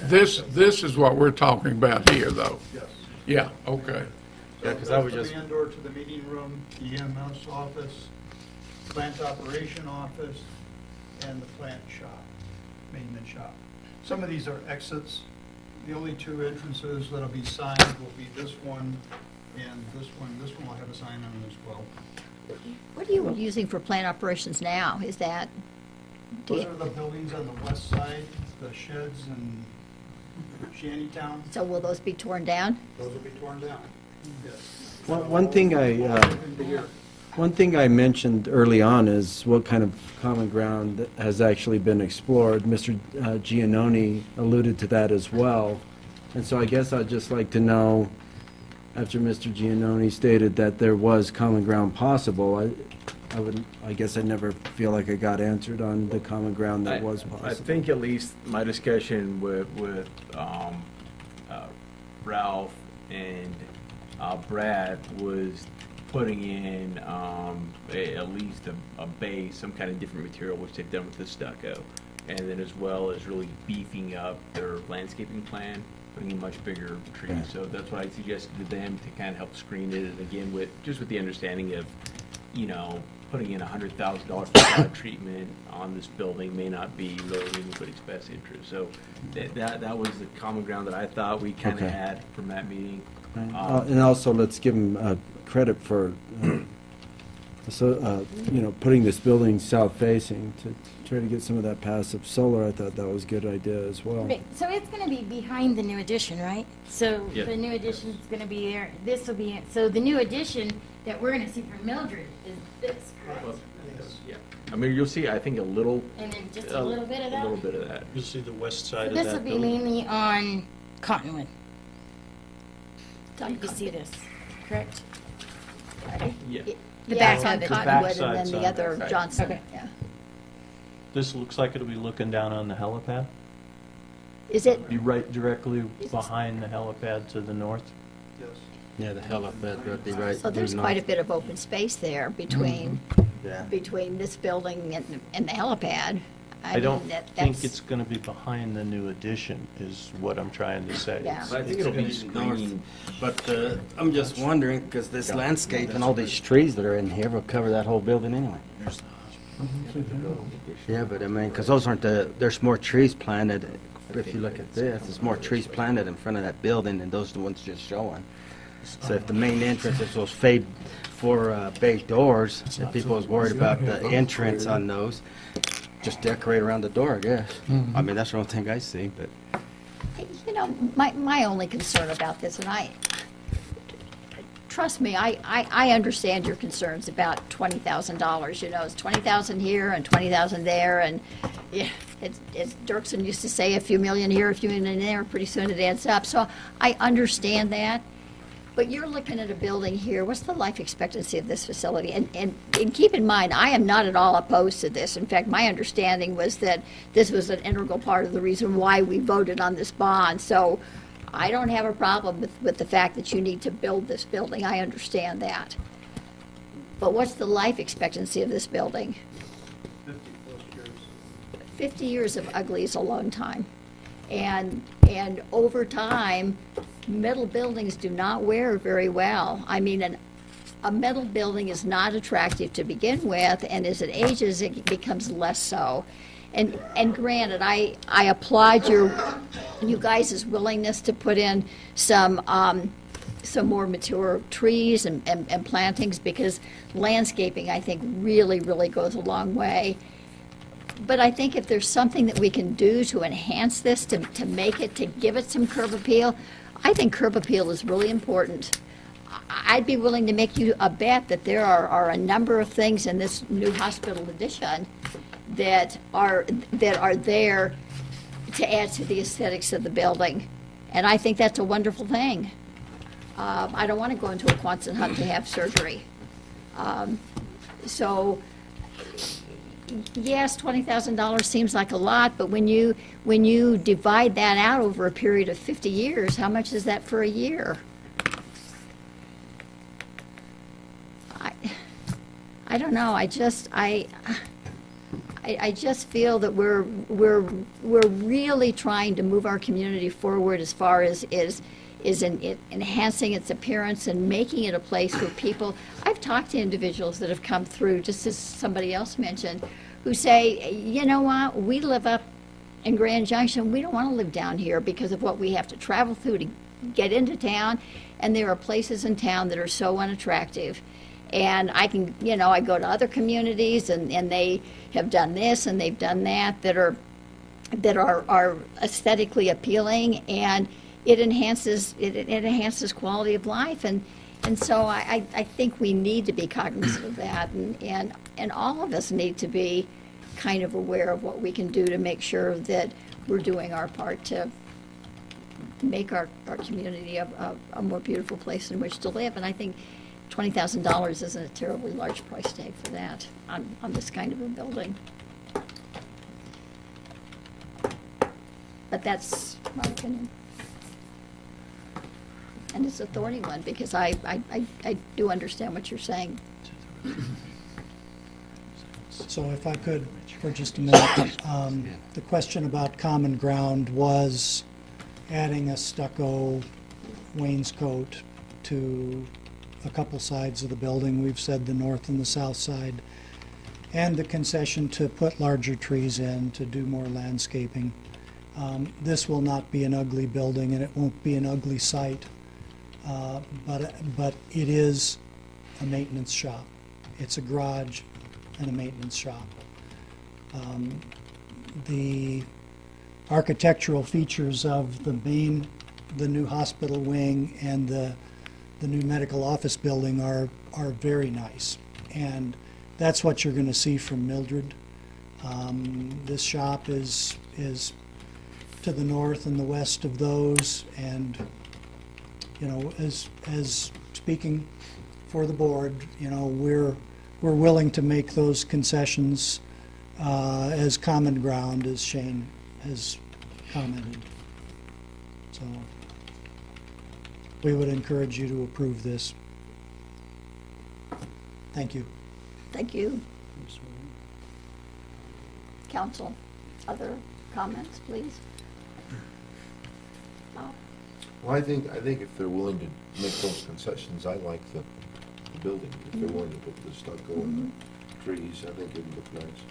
this is what we're talking about here, though? Yes. Yeah, okay. Yeah, 'cause I was That's just- the man door to the meeting room, EMS office, plant operation office, and the plant shop, maintenance shop. Some of these are exits. The only two entrances that'll be signed will be this one and this one. This one will have a sign on it as well. What are you using for plant operations now? Is that? Those are the buildings on the west side, the sheds and shantytown. So will those be torn down? Those will be torn down. Yes. One thing I mentioned early on is what kind of common ground has actually been explored. Mr. Giannone alluded to that as well. And so I guess I'd just like to know, after Mr. Giannone stated that there was common ground possible, I guess I never feel like I got answered on the common ground that was I possible. think at least my discussion with Ralph and Brad was putting in at least a base, some kind of different material, which they've done with the stucco, and then as well as really beefing up their landscaping plan, putting in much bigger trees. Yeah. So that's what I suggested to them to kind of help screen it, and again, with the understanding of, you know, putting in $100,000 facade treatment on this building may not be really in anybody's best interest. So that was the common ground that I thought we kind of Okay. had from that meeting. And also, let's give him credit for, putting this building south-facing to try to get some of that passive solar. I thought that was a good idea as well. Right, so it's gonna be behind the new addition, right? So Yeah. the new addition's gonna be there, this will be, so the new addition that we're gonna see from Mildred is this, correct? Yeah, I mean, you'll see, I think, a little. And then just a little bit of that? A little bit of that. You'll see the west So side of this will that be building. mainly on Cottonwood. You can see this, correct? Yeah. The Yeah, back it's on of it. Cottonwood and backside's then on the other that side. Johnson, Okay. yeah. This looks like it'll be looking down on the helipad. Is it, Be right directly behind the helipad to the north? Yeah, the helipad would be right. so there's due quite a north. bit of open space there between, Yeah. between this building and the helipad. I mean, don't that- think that's- it's going to be behind the new addition, is what I'm trying to say. Yeah. I think it'll be north, screened. but I'm just wondering, because this landscape and all these trees that are in here will cover that whole building anyway. Yeah, but I mean, because those aren't there's more trees planted, if you look at this, there's more trees planted in front of that building than those are the ones just showing. So if the main entrance is those fade for bay doors, if people was worried about the entrance on those, just decorate around the door, I guess. I mean, that's the only thing I see, but. You know, my only concern about this, and trust me, I understand your concerns about $20,000. You know, it's 20,000 here and 20,000 there, and yeah, it's Dirksen used to say, a few million here, a few million there, pretty soon it adds up. So I understand that. But you're looking at a building here, what's the life expectancy of this facility? And keep in mind, I am not at all opposed to this. In fact, my understanding was that this was an integral part of the reason why we voted on this bond. So I don't have a problem with the fact that you need to build this building. I understand that. But what's the life expectancy of this building? 50 years of ugly is a long time. And over time, metal buildings do not wear very well. I mean, a metal building is not attractive to begin with, and as it ages, it becomes less so. And granted, I applaud you guys' willingness to put in some more mature trees and plantings, because landscaping, I think, really, really goes a long way. But I think if there's something that we can do to enhance this, to make it, to give it some curb appeal, I think curb appeal is really important. I'd be willing to make you a bet that there are a number of things in this new hospital addition that are there to add to the aesthetics of the building. And I think that's a wonderful thing. I don't want to go into a Quonset hut to have surgery. So, yes, $20,000 seems like a lot, but when you divide that out over a period of 50 years, how much is that for a year? I don't know. I just feel that we're really trying to move our community forward as far as enhancing its appearance and making it a place where people. I've talked to individuals that have come through, just as somebody else mentioned, who say, you know what, we live up in Grand Junction. We don't want to live down here because of what we have to travel through to get into town, and there are places in town that are so unattractive. And I can, I go to other communities, and they have done this and they've done that are aesthetically appealing, and it enhances quality of life, and so I think we need to be cognizant of that, and all of us need to be kind of aware of what we can do to make sure that we're doing our part to make our community a more beautiful place in which to live. And I think $20,000 isn't a terribly large price tag for that on this kind of a building. But that's my opinion. And it's a thorny one, because I do understand what you're saying. So if I could, for just a minute, the question about common ground was adding a stucco wainscot to a couple sides of the building. We've said the north and the south side, and the concession to put larger trees in, to do more landscaping. This will not be an ugly building, and it won't be an ugly site, but it is a maintenance shop. It's a garage and a maintenance shop. The architectural features of the new hospital wing and the new medical office building are very nice, and that's what you're going to see from Mildred. This shop is to the north and the west of those, and as speaking for the board, we're willing to make those concessions as common ground, as Shane has commented. So we would encourage you to approve this. Thank you. Thank you. Council, other comments, please? Bob? Well, I think if they're willing to make those concessions, I like the building. If they're willing to put the stucco and the trees, I think it'd look nice.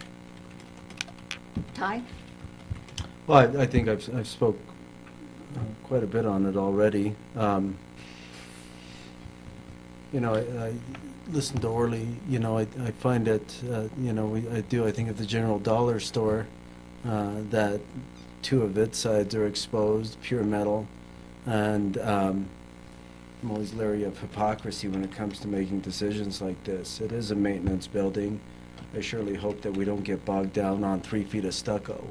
Ty? Well, I think I've spoke quite a bit on it already. You know, I listened to Orly, you know, I find that, you know, I think of the General Dollar Store, that two of its sides are exposed, pure metal, and I'm always leery of hypocrisy when it comes to making decisions like this. It is a maintenance building. I surely hope that we don't get bogged down on 3 feet of stucco.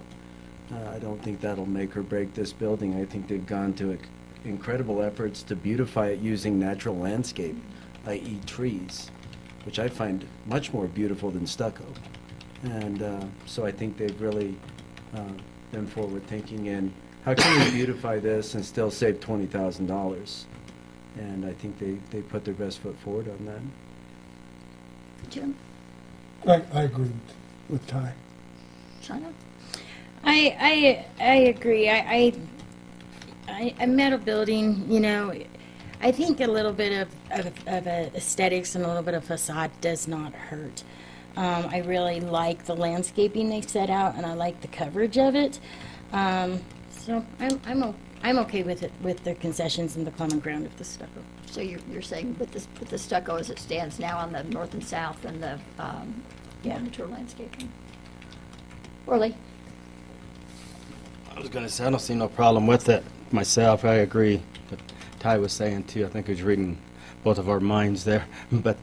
I don't think that'll make or break this building. I think they've gone to incredible efforts to beautify it using natural landscape, i.e. trees, which I find much more beautiful than stucco. And so I think they've really been forward thinking in how can we beautify this and still save $20,000? And I think they put their best foot forward on that. Jim? I agree with Ty. Shana? I agree. A metal building, you know, I think a little bit of aesthetics and a little bit of facade does not hurt. I really like the landscaping they set out, and I like the coverage of it. So I'm okay with it, with the concessions and the common ground of the stucco. So you're saying with the stucco as it stands now on the north and south and the mature landscaping? Orly? I was gonna say, I don't see no problem with it myself. I agree. But Ty was saying too, I think he was reading both of our minds there. But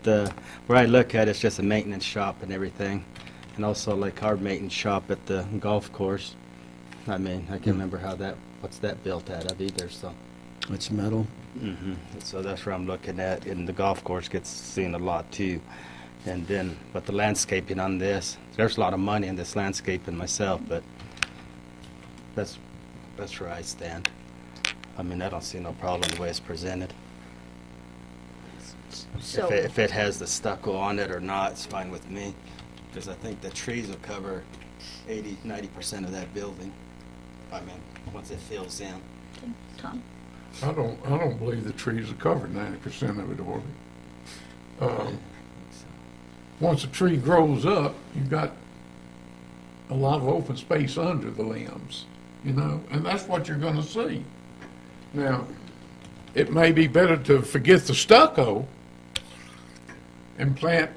where I look at it, it's just a maintenance shop and everything. And also like our maintenance shop at the golf course. I mean, I can't remember what's that built out of either, so. It's metal. Mm-hmm. So that's where I'm looking at, and the golf course gets seen a lot too. And then, but the landscaping on this, there's a lot of money in this landscaping myself, but that's where I stand. I mean, I don't see no problem the way it's presented. So If it has the stucco on it or not, it's fine with me, because I think the trees will cover 80–90% of that building. I mean, once it fills in. Tom? I don't believe the trees are covering 90% of it, Orly. Once a tree grows up, you've got a lot of open space under the limbs, you know, and that's what you're going to see. Now, it may be better to forget the stucco and plant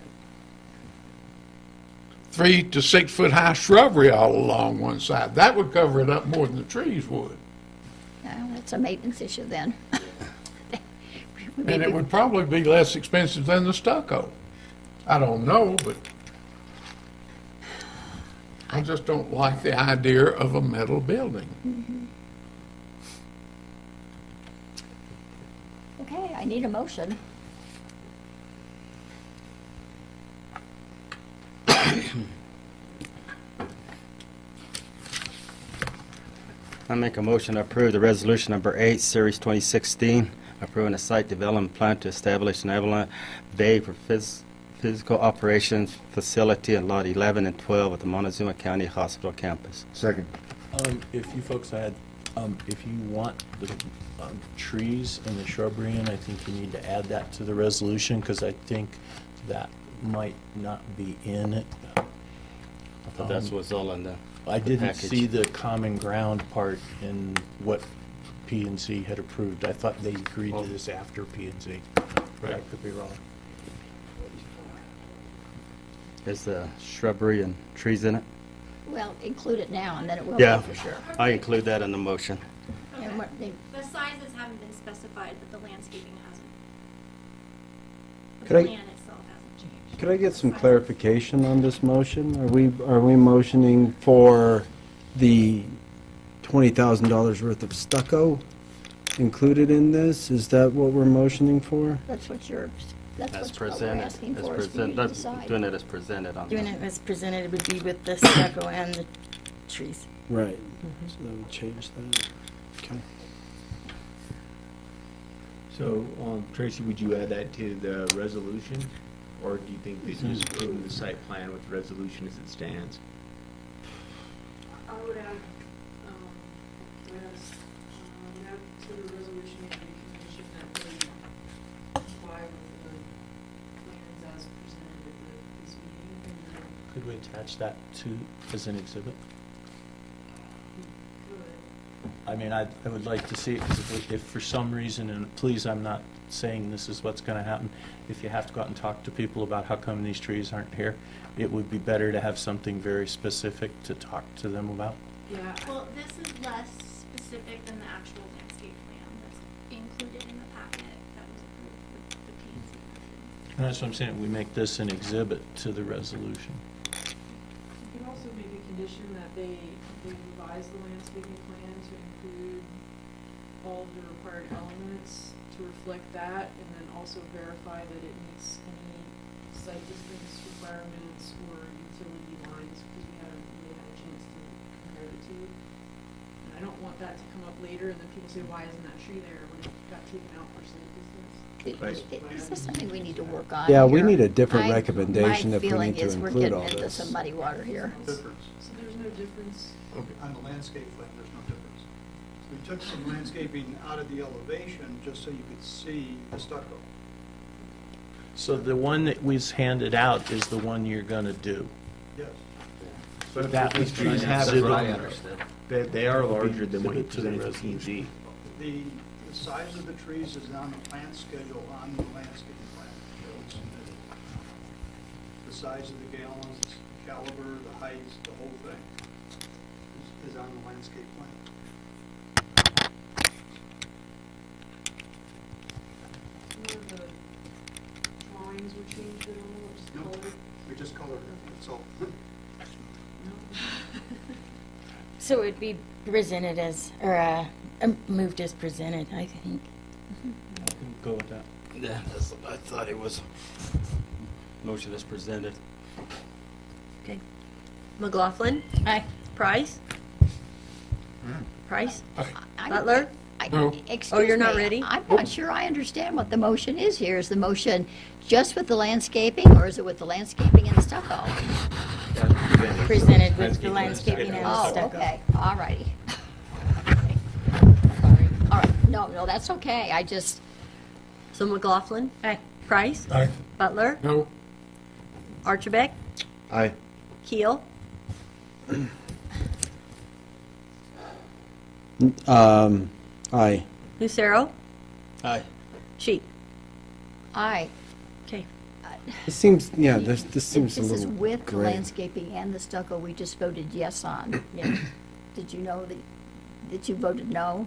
3 to 6 foot high shrubbery all along one side. That would cover it up more than the trees would. Well, that's a maintenance issue then. And it would probably be less expensive than the stucco. I don't know, but I just don't like the idea of a metal building. Mm-hmm. Okay, I need a motion. I make a motion to approve the resolution number 8, series 2016, approving a site development plan to establish an Avalon Bay for physical operations facility in lot 11 and 12 at the Montezuma County Hospital campus. Second. If you folks if you want the trees and the shrubbery in, I think you need to add that to the resolution, because I think that might not be in it. I thought that's what's all in the I didn't package. see the common ground part in what P&Z had approved. I thought they agreed to this after P&Z, but I could be wrong. Is the shrubbery and trees in it? Well, include it now, and then it will Yeah, be for sure. I include that in the motion. And what The sizes haven't been specified, but the landscaping hasn't. The Could I- plan itself hasn't changed. Could I get some clarification on this motion? Are we motioning for the $20,000 worth of stucco included in this? Is that what we're motioning for? That's what As we're presented. asking As for, is for you to present- decide. Doing it as presented on. Doing it as presented would be with the stucco and the trees. Right. So that would change that. Okay. So, Tracy, would you add that to the resolution? Or do you think that just approving the site plan with the resolution as it stands? I would add, add to the resolution and condition that they comply with the plans as presented at this meeting. And then Could we attach that as an exhibit? I mean, I would like to see it, 'cause if for some reason, and please, I'm not saying this is what's going to happen, if you have to go out and talk to people about how come these trees aren't here, it would be better to have something very specific to talk to them about. Yeah. Well, this is less specific than the actual landscape plan that's included in the packet that was approved with the P&Z motion. And that's what I'm saying, we make this an exhibit to the resolution. You can also make a condition that they revise the landscaping plan to include all of the required elements to reflect that, and then also verify that it meets any site distance requirements or utility lines, because we haven't really had a chance to compare the two. And I don't want that to come up later, and then people say, why isn't that tree there when it got taken out for site distance? Is this something we need to work on? Yeah, we here? need a different recommendation if we My need feeling to is we're include getting all into this. some muddy water here. Difference. So there's no difference. On the landscape plan, there's no difference. We took some landscaping out of the elevation just so you could see the stucco. So the one that was handed out is the one you're going to do? Yes. But That these would be trees an have, exhibit. I understand. They are larger than what you Exhibit to the presented to P&Z. The size of the trees is on the plant schedule on the landscaping plan that was submitted. The size of the gallons, the caliber, the heights, the whole thing is on the landscape plan. Some of the drawings were changed at all, or just No, colored? we just colored it, that's all. So it'd be presented as, or moved as presented, I think. Go with that. Yeah, that's what I thought it was. Motion is presented. Okay. McLaughlin? Aye. Price? Price? I- Butler? No. Excuse Oh, you're not me, ready? I'm not sure I understand what the motion is here. Is the motion just with the landscaping, or is it with the landscaping and stucco? Presented with the landscaping and Oh, stucco. okay, all righty. Okay. Sorry. All right, no, that's okay, I just, So McLaughlin? Aye. Price? Aye. Butler? No. Archibald? Aye. Keel? Aye. Lucero? Aye. Sheep? aye. Okay. This seems, yeah, this seems a This is little with the gray. landscaping and the stucco we just voted yes on. Did you know that you voted no?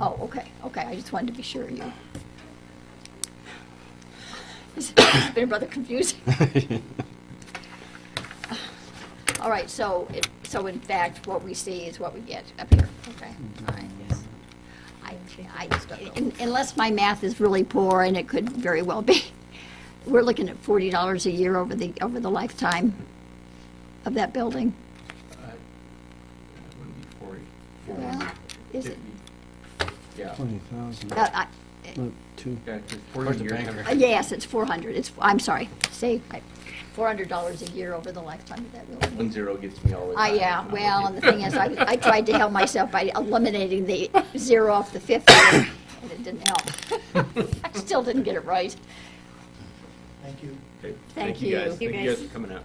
Oh, okay, I just wanted to be sure you. It's been rather confusing. All right, so in fact, what we see is what we get up here, okay? All right. Unless my math is really poor, and it could very well be, we're looking at $40 a year over the lifetime of that building. Well, is it? Yeah. 20,000. I- Two. Yes, it's 400, I'm sorry, say, $400 a year over the lifetime of that building. 1-0 gets me all the time. Yeah, well, and the thing is, I tried to help myself by eliminating the 0 off the 50, and it didn't help. I still didn't get it right. Thank you. Okay. Thank Thank you you. guys. You Thank you guys. guys for coming out.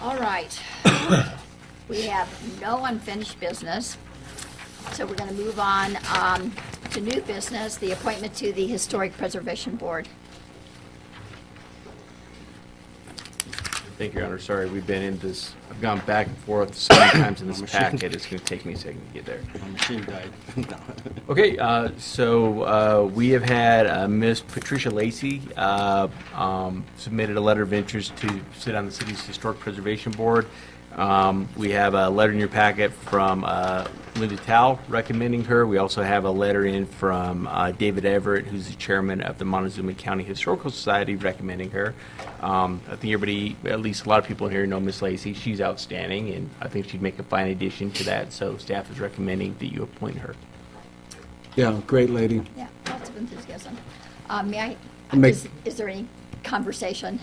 All right. We have no unfinished business, so we're going to move on to new business, the appointment to the Historic Preservation Board. Thank you, Your Honor. Sorry, we've been in this, I've gone back and forth so many times in this packet, it's going to take me a second to get there. My machine died. Okay, so we have had Ms. Patricia Lacey submitted a letter of interest to sit on the city's Historic Preservation Board. We have a letter in your packet from Linda Tao recommending her. We also have a letter in from David Everett, who's the chairman of the Montezuma County Historical Society, recommending her. I think everybody, at least a lot of people in here, know Ms. Lacey. She's outstanding, and I think she'd make a fine addition to that, so staff is recommending that you appoint her. Yeah, great lady. Yeah, lots of enthusiasm. May I, Make- is there any conversation?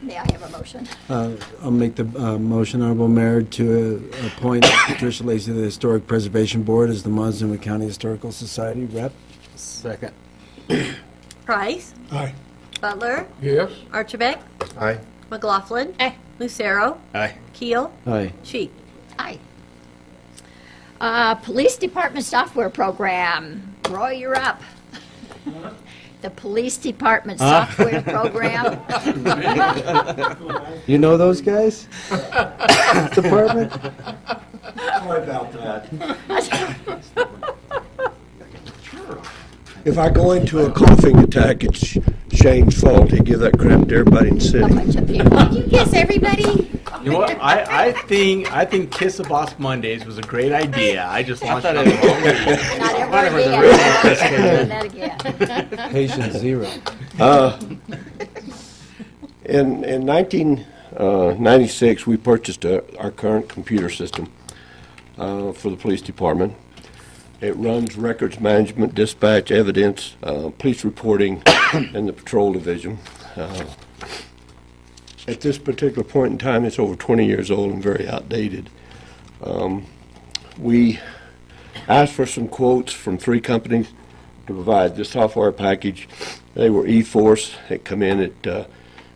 May I have a motion? I'll make the motion, Honorable Mayor, to appoint Patricia Lacey to the Historic Preservation Board as the Montezuma County Historical Society rep. Second. Price. Aye. Butler. Yes. Archibald. Aye. McLaughlin. Lucero. Aye. Keel. Aye. Sheep. Aye. Police Department Software Program. Roy, you're up. The Police Department Software Program. You know those guys? Department? Sorry about that. If I go into a coughing attack, it's Shane's fault. He give that crap to everybody in the city. Did you guess everybody? You know what? I think Kiss the Boss Mondays was a great idea. I just launched it on the wrong week. Not ever again. Not again. Patient zero. In 1996, we purchased our current computer system for the police department. It runs records management, dispatch, evidence, police reporting, and the patrol division. At this particular point in time, it's over 20 years old and very outdated. We asked for some quotes from 3 companies to provide this software package. They were eForce. It come in at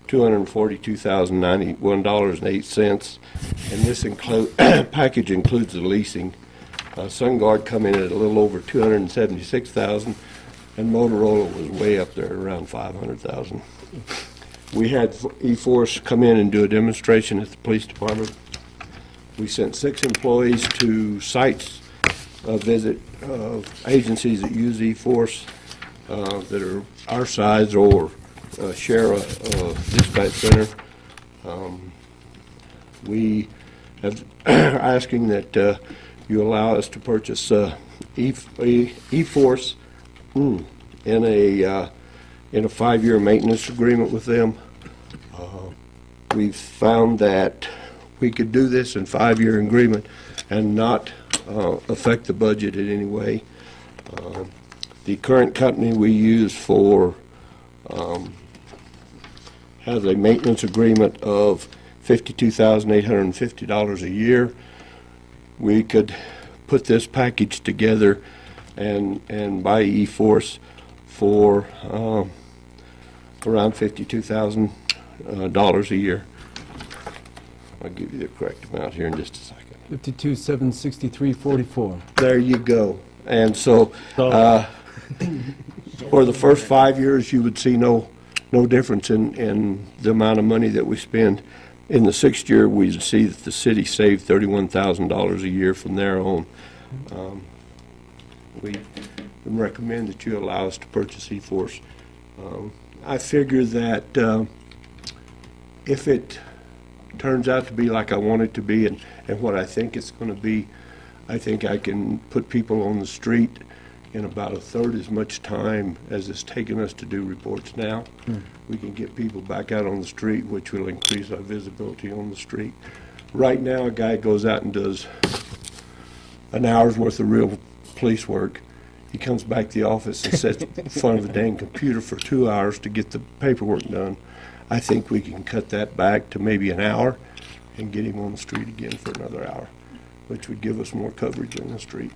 $242,091.08, and this package includes the leasing. SunGuard come in at a little over $276,000, and Motorola was way up there around $500,000. We had eForce come in and do a demonstration at the police department. We sent 6 employees to sites visit agencies that use eForce that are our size or share a dispatch center. We have asking that you allow us to purchase eForce in a 5-year maintenance agreement with them. We've found that we could do this in 5-year agreement and not affect the budget in any way. The current company we use for has a maintenance agreement of $52,850 a year. We could put this package together and buy eForce for around $52,000 a year. I'll give you the correct amount here in just a second. 52,763.44. There you go. And so, for the first 5 years, you would see no difference in the amount of money that we spend. In the 6th year, we see that the city saved $31,000 a year from their own. We recommend that you allow us to purchase eForce. I figure that if it turns out to be like I want it to be and what I think it's going to be, I think I can put people on the street in about a third as much time as it's taken us to do reports now. We can get people back out on the street, which will increase our visibility on the street. Right now, a guy goes out and does an hour's worth of real police work. He comes back to the office and sits in front of the dang computer for 2 hours to get the paperwork done. I think we can cut that back to maybe an hour and get him on the street again for another hour, which would give us more coverage on the street.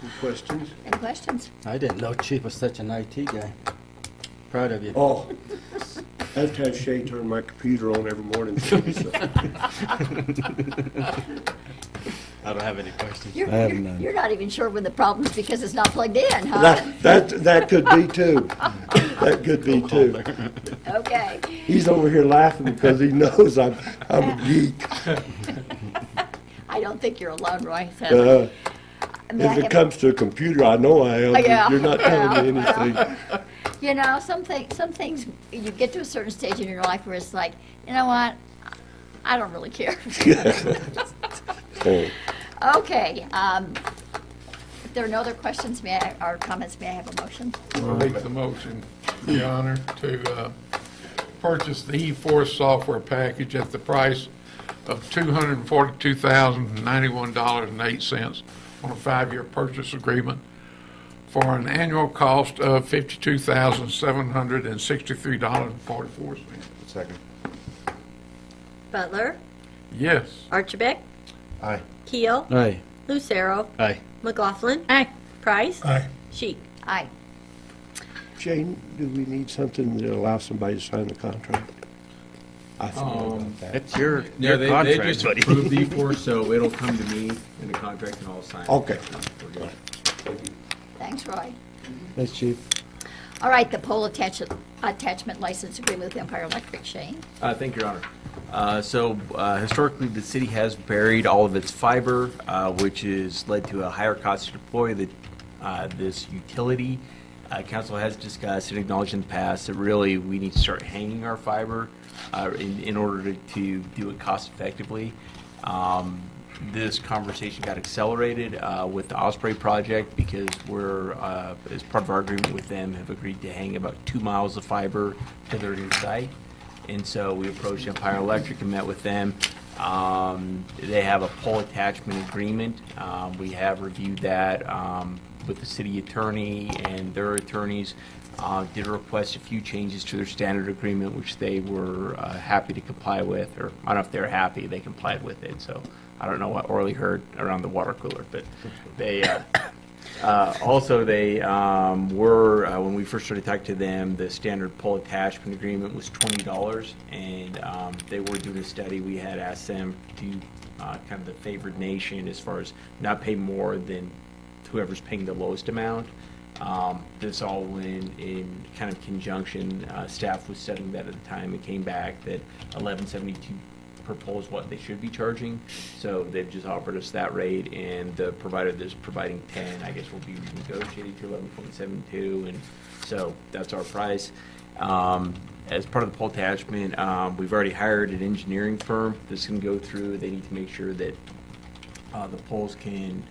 Any questions? Any questions? I didn't know Chief was such an IT guy. Proud of you. Oh, I have to have Shay turn my computer on every morning. So. I don't have any questions. You're not even sure when the problem's because it's not plugged in, huh? That could be too. That could be too. Okay. He's over here laughing because he knows I'm a geek. I don't think you're alone, Roy. So, If it comes to a computer, I know I am. but Yeah. You're not telling me Yeah. anything. you know, some things, you get to a certain stage in your life where it's like, you know what? I don't really care. Okay. If there are no other questions, or comments, may I have a motion? I'll make the motion, Your Honor, to purchase the E4 software package at the price of $242,091.08 on a 5-year purchase agreement for an annual cost of $52,763.44. Second. Butler, Yes. Archibald, Aye. Keel, Aye. Lucero, Aye. McLaughlin. Aye. Price. Aye. Sheik. Aye. Shane, do we need something that allows somebody to sign the contract? I forgot about that. It's your No, they contract, just buddy. approved the E4, so it'll come to me in the contract and I'll sign it. Okay. We're good. Thanks, Roy. Thanks, Chief. All right, the pole attachment license agreement with Empire Electric. Shane? Thank you, Your Honor. Historically, the city has buried all of its fiber, which has led to a higher cost to deploy this utility. Council has discussed and acknowledged in the past that really we need to start hanging our fiber in order to do it cost effectively. This conversation got accelerated with the Osprey project because we're, as part of our agreement with them, have agreed to hang about 2 miles of fiber to their new site. And so we approached Empire Electric and met with them. They have a pole attachment agreement. We have reviewed that with the city attorney and their attorneys. Did request a few changes to their standard agreement, which they were happy to comply with, or I don't know if they're happy, they complied with it. So I don't know what Orly heard around the water cooler, but they also they were, when we first started talking to them, the standard pole attachment agreement was $20, and they were doing a study. We had asked them to kind of the favored nation as far as not pay more than whoever's paying the lowest amount. This all went in kind of conjunction. Staff was studying that at the time and came back that $11.72 per pole is what they should be charging. So they've just offered us that rate, and the provider that's providing 10, I guess, will be renegotiated to 11.72, and so that's our price. As part of the pole attachment, we've already hired an engineering firm that's going to go through. They need to make sure that the poles can,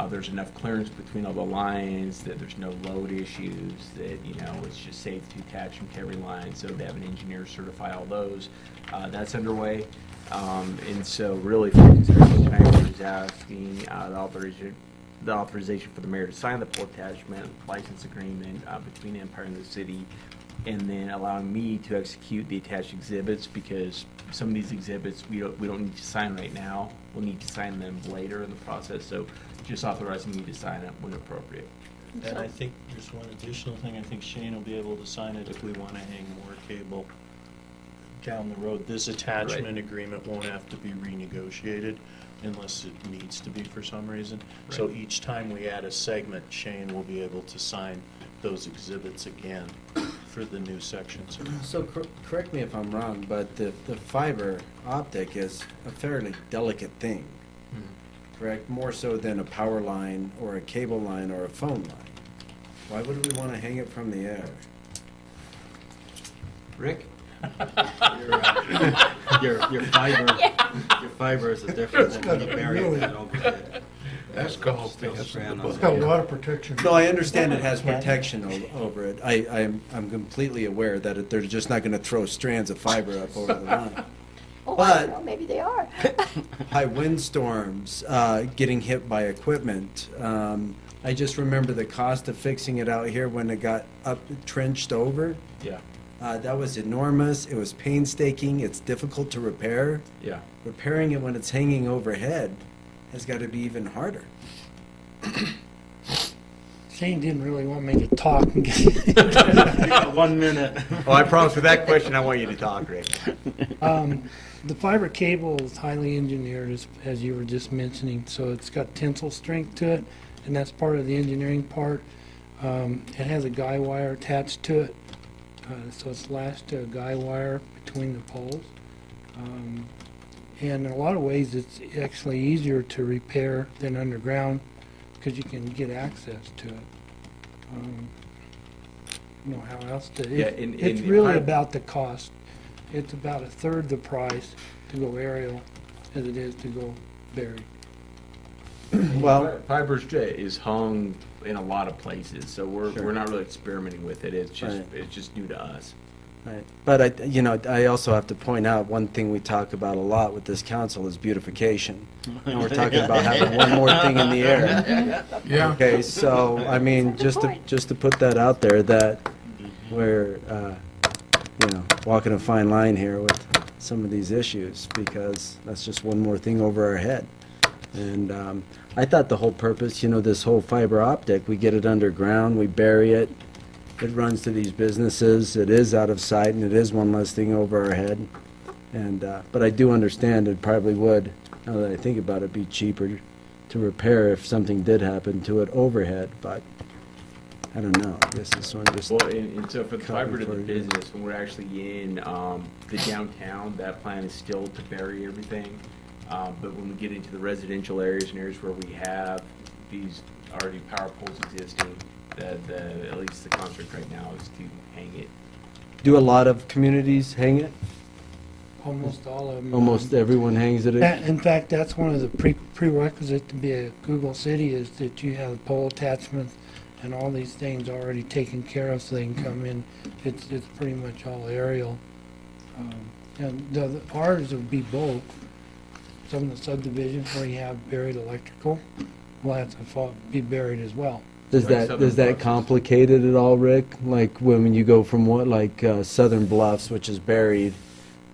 there's enough clearance between all the lines, that there's no load issues, that, you know, it's just safe to attach them to every line. So they have an engineer certify all those. That's underway. And so really for consideration tonight, we're just asking the authorization for the mayor to sign the pole attachment license agreement between Empire and the city, and then allowing me to execute the attached exhibits, because some of these exhibits we don't need to sign right now. We'll need to sign them later in the process. So just authorizing me to sign it when appropriate. And I think there's one additional thing. I think Shane will be able to sign it if we want to hang more cable down the road. This attachment agreement won't have to be renegotiated unless it needs to be for some reason. Right. So each time we add a segment, Shane will be able to sign those exhibits again for the new sections. So correct me if I'm wrong, but the fiber optic is a fairly delicate thing, correct? More so than a power line or a cable line or a phone line. Why would we want to hang it from the air? Rick? Your fiber is different than when you bury it overhead. That's called It's got water protection. No, I understand it has protection over it. I'm completely aware that they're just not going to throw strands of fiber up over the line. Oh, I don't know, maybe they are. High windstorms, getting hit by equipment. I just remember the cost of fixing it out here when it got trenched over. Yeah. That was enormous. It was painstaking. It's difficult to repair. Yeah. Repairing it when it's hanging overhead has got to be even harder. Shane didn't really want me to talk. You got 1 minute. Oh, I promise with that question I want you to talk, Rick. The fiber cable is highly engineered, as you were just mentioning, so it's got tensile strength to it, and that's part of the engineering part. It has a guy wire attached to it, so it's lashed to a guy wire between the poles. And in a lot of ways, it's actually easier to repair than underground because you can get access to it. You know how else to, Yeah, it's really about the cost. It's about a third the price to go aerial as it is to go buried. Well, fiber is hung in a lot of places, so we're not really experimenting with it. It's just new to us. Right. But I also have to point out one thing we talk about a lot with this council is beautification. And we're talking about having one more thing in the air. Yeah. Okay, so I mean, just to put that out there, that we're walking a fine line here with some of these issues, because that's just one more thing over our head. And I thought the whole purpose, this whole fiber optic, we get it underground, we bury it. It runs to these businesses. It is out of sight, and it is one less thing over our head. And but I do understand it probably would, now that I think about it, be cheaper to repair if something did happen to it overhead. But I don't know. I guess this one just. Well, and so for the fiber to the business, when we're actually in the downtown, that plan is still to bury everything. But when we get into the residential areas and areas where we have these already power poles existing, at least the concept right now is to hang it. Do a lot of communities hang it? Almost all of them. Almost everyone hangs it. In fact, that's one of the prerequisites to be a Google city, is that you have pole attachments and all these things already taken care of so they can come in. It's pretty much all aerial. And ours would be both. Some of the subdivisions where you have buried electrical will have to be buried as well. Does that complicate it at all, Rick? Like when you go from Southern Bluffs, which is buried,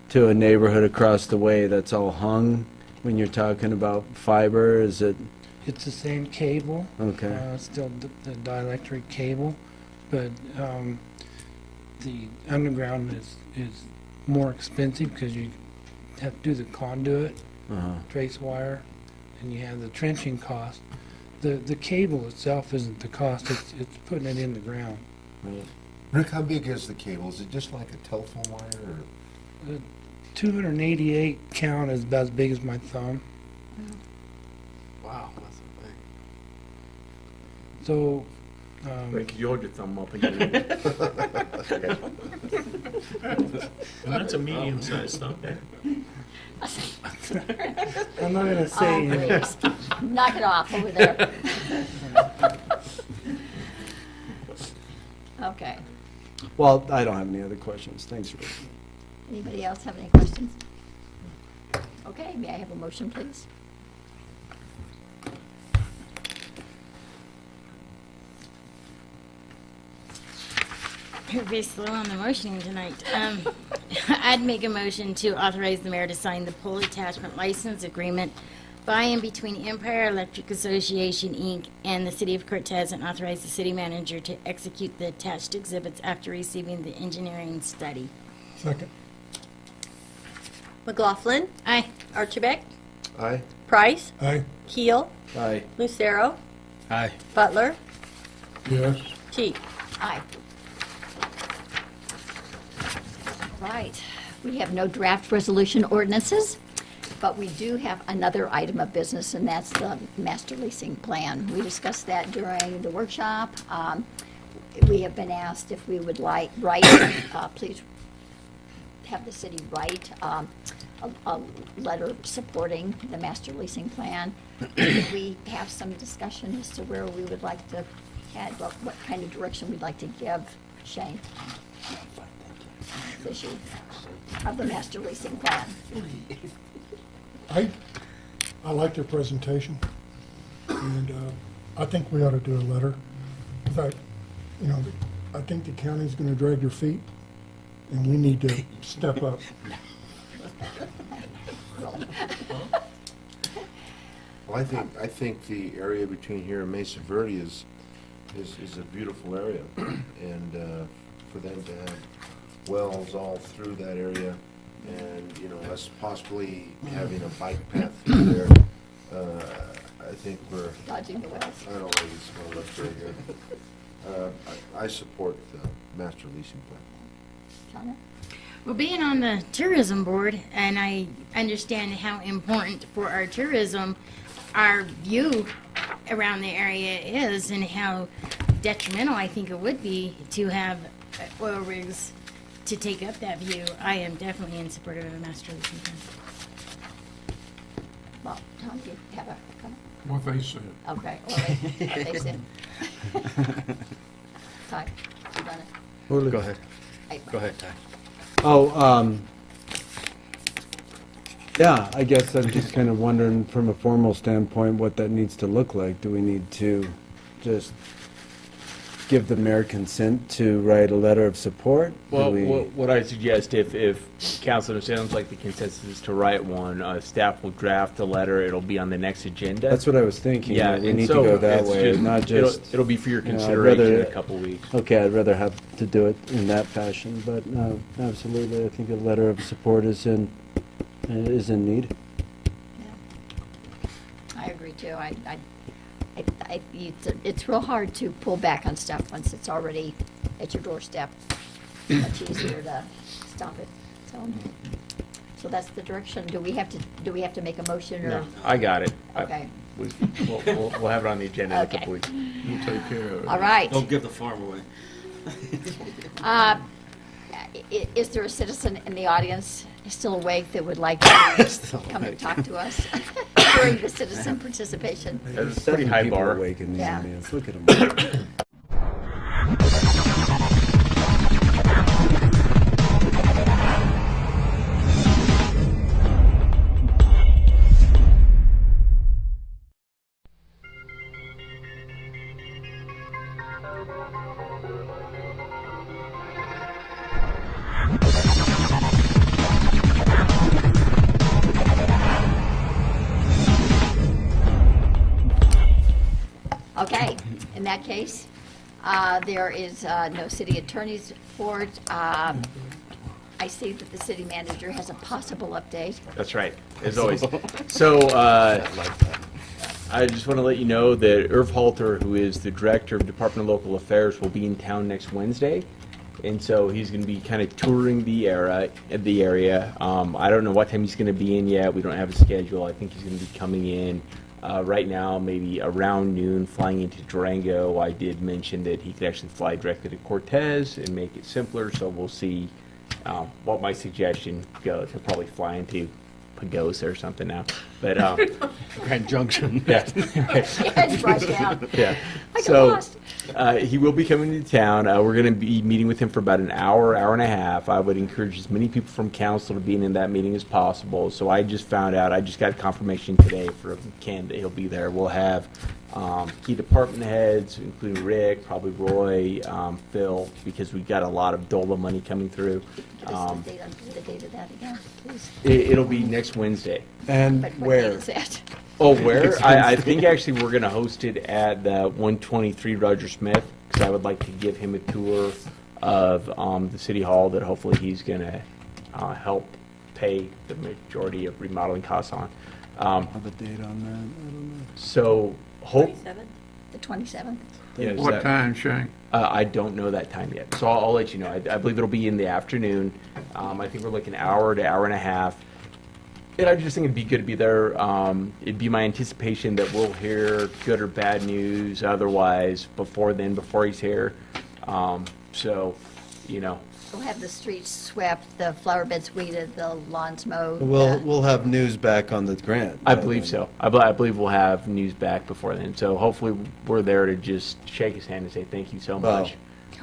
to a neighborhood across the way that's all hung? When you're talking about fiber, is it? It's the same cable. Okay. Still the dielectric cable, but the underground is more expensive because you have to do the conduit, trace wire, and you have the trenching cost. The cable itself isn't the cost, it's putting it in the ground. Right. Rick, how big is the cable? Is it just like a telephone wire, or? The 288 count is about as big as my thumb. Wow, that's a thing. So, Rick, could you hold your thumb up again? That's a medium-sized thumb. I'm not gonna say. Please, knock it off over there. Okay. Well, I don't have any other questions. Thanks, Rick. Anybody else have any questions? Okay, may I have a motion, please? You're very slow on the motioning tonight. I'd make a motion to authorize the mayor to sign the pole attachment license agreement by and between Empire Electric Association, Inc. and the City of Cortez, and authorize the city manager to execute the attached exhibits after receiving the engineering study. Second. McLaughlin. Aye. Archibek. Aye. Price. Aye. Keel. Aye. Lucero. Aye. Butler. Yes. Cheek. Aye. Right. We have no draft resolution ordinances, but we do have another item of business, and that's the master leasing plan. We discussed that during the workshop. We have been asked if we would please have the city write a letter supporting the master leasing plan. We have some discussion as to where we would like to head, what kind of direction we'd like to give Shane. Issue of the master leasing plan. I like your presentation, and I think we ought to do a letter. In fact, I think the county's going to drag your feet, and we need to step up. Well, I think the area between here and Mesa Verde is a beautiful area, and for them to have wells all through that area, and us possibly having a bike path through there, I think we're dodging the wells. I don't think it's going to look very good. I support the master leasing plan. Donna? Well, being on the tourism board, and I understand how important for our tourism our view around the area is, and how detrimental I think it would be to have oil rigs to take up that view, I am definitely in support of a master leasing plan. Well, Tom, do you have a comment? What they said. Okay, what they said. Ty, you want to? Go ahead. Go ahead, Ty. Oh, yeah, I guess I'm just kind of wondering from a formal standpoint what that needs to look like. Do we need to just give the mayor consent to write a letter of support? Well, Do we- what I suggest, if council sounds like the consensus is to write one, staff will draft a letter. It'll be on the next agenda. That's what I was thinking. Yeah, We and need to so go that it's way, just- not it'll- just. it'll be for your you know, I'd consideration in rather- a couple weeks. Okay, I'd rather have to do it in that fashion, but absolutely, I think a letter of support is in need. I agree too. It's real hard to pull back on stuff once it's already at your doorstep. Much easier to stop it. So that's the direction. Do we have to make a motion or? No, I got it. Okay. We'll have it on the agenda in a Okay. couple weeks. We'll take care of it. All right. Don't give the farm away. Is there a citizen in the audience still awake that would like to Still come and awake. talk to us during the citizen participation? That's a pretty high People bar. awake in the Yeah. audience. Look at them. Okay, in that case, there is no city attorney's report. I see that the city manager has a possible update. That's right, as always. So, I just want to let you know that Irv Halter, who is the Director of Department of Local Affairs, will be in town next Wednesday. And so he's going to be kind of touring the area. I don't know what time he's going to be in yet. We don't have a schedule. I think he's going to be coming in right now, maybe around noon, flying into Durango. I did mention that he could actually fly directly to Cortez and make it simpler, so we'll see what my suggestion goes. He'll probably fly into Pagosa or something now. But Grand Junction. yeah. It's right down. Yeah. I got So lost. he will be coming to town. We're going to be meeting with him for about an hour, hour and a half. I would encourage as many people from council to be in that meeting as possible. So I just got confirmation today from Ken that he'll be there. We'll have key department heads, including Rick, probably Roy, Phil, because we've got a lot of DOLA money coming through. Give us the date of that again, please. It'll be next Wednesday. And But what where? date is that? Oh, where? I think actually we're going to host it at the 123 Roger Smith, because I would like to give him a tour of the city hall that hopefully he's going to help pay the majority of remodeling costs on. Have a date on that? I don't know. So hope. The 27th? Yeah, is What that- time, Shane? I don't know that time yet, so I'll let you know. I believe it'll be in the afternoon. I think we're looking hour to hour and a half. And I just think it'd be good to be there. It'd be my anticipation that we'll hear good or bad news otherwise before he's here. So, you know. We'll have the streets swept, the flower beds weeded, the lawns mowed. We'll have news back on the grant. I believe so. I believe we'll have news back before then. So hopefully we're there to just shake his hand and say thank you so much.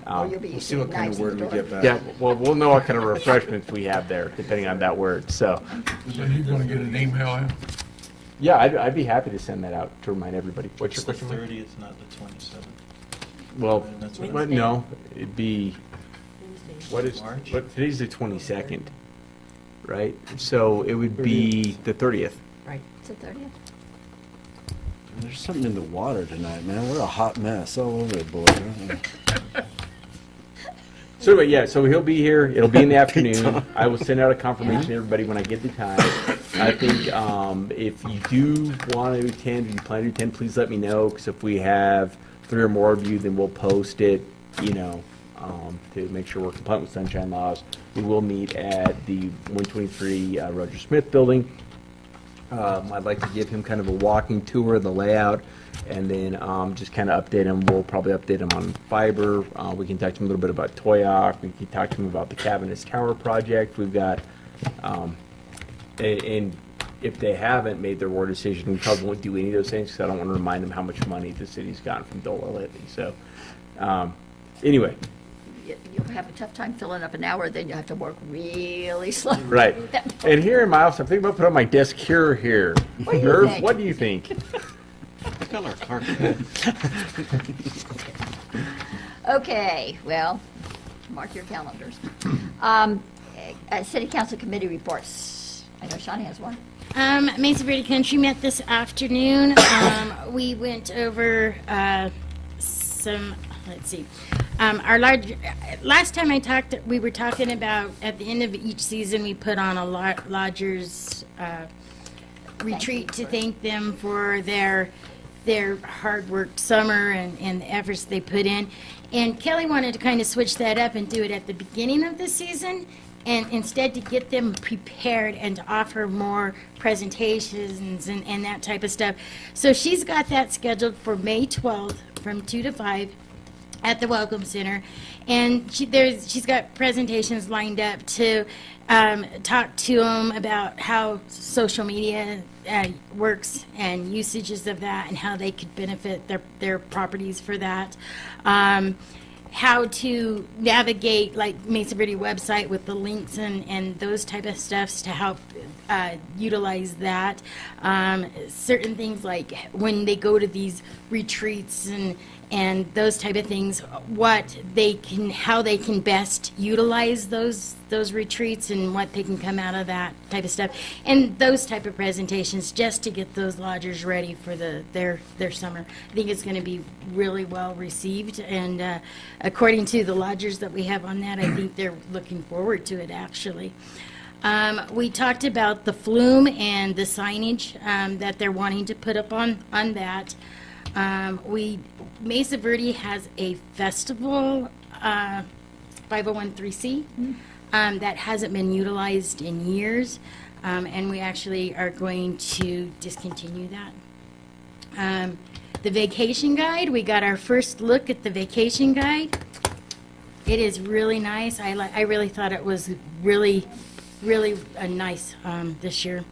Or you'll be see what kind of word we get back. Yeah, well, we'll know what kind of refreshments we have there, depending on that word. So, So you going to get an email out? yeah, I'd be happy to send that out to remind everybody. What's your It's the question? 30th, not the 27th. Well, That's what but no, it'd be, what is, March? today's the 22nd, right? So it would be the 30th. Right. It's the 30th. There's something in the water tonight, man. We're a hot mess all over the board. So anyway, yeah, so he'll be here. It'll be in the afternoon. I will send out a confirmation to everybody when I get the time. I think if you do want to attend or you plan to attend, please let me know, because if we have 3 or more of you, then we'll post it, you know, to make sure we're compliant with sunshine laws. We will meet at the 123 Roger Smith building. I'd like to give him kind of a walking tour of the layout, and then just kind of update him. We'll probably update him on fiber. We can talk to him a little bit about Toyoc. We can talk to him about the Cabinets Tower project. We've got, and if they haven't made their war decision, we probably won't do any of those things because I don't want to remind them how much money the city's gotten from DOLA lately. So, anyway. You'll have a tough time filling up an hour, then you have to work really slow. Right. And here in my office, I'm thinking about putting on my desk here. What do you Irv, think? what do you think? Color Clark. Okay, well, mark your calendars. City Council committee reports. I know Shawnee has one. Mesa Verde Country met this afternoon. We went over some, let's see. Last time I talked, we were talking about at the end of each season, we put on a lodgers retreat to thank them for their hard work summer and the efforts they put in. And Kelly wanted to kind of switch that up and do it at the beginning of the season, and instead to get them prepared and to offer more presentations and that type of stuff. So she's got that scheduled for May 12th from 2 to 5 at the Welcome Center, and she's got presentations lined up to talk to them about how social media works and usages of that, and how they could benefit their properties for that. How to navigate like Mesa Verde website with the links and those type of stuffs to help utilize that. Certain things like when they go to these retreats and those type of things, how they can best utilize those retreats and what they can come out of that type of stuff, and those type of presentations just to get those lodgers ready for their summer. I think it's going to be really well received, and according to the lodgers that we have on that, I think they're looking forward to it actually. We talked about the flume and the signage that they're wanting to put up on that. Mesa Verde has a festival, 501(c), that hasn't been utilized in years, and we actually are going to discontinue that. The vacation guide, we got our first look at the vacation guide. It is really nice. I really thought it was really nice this year.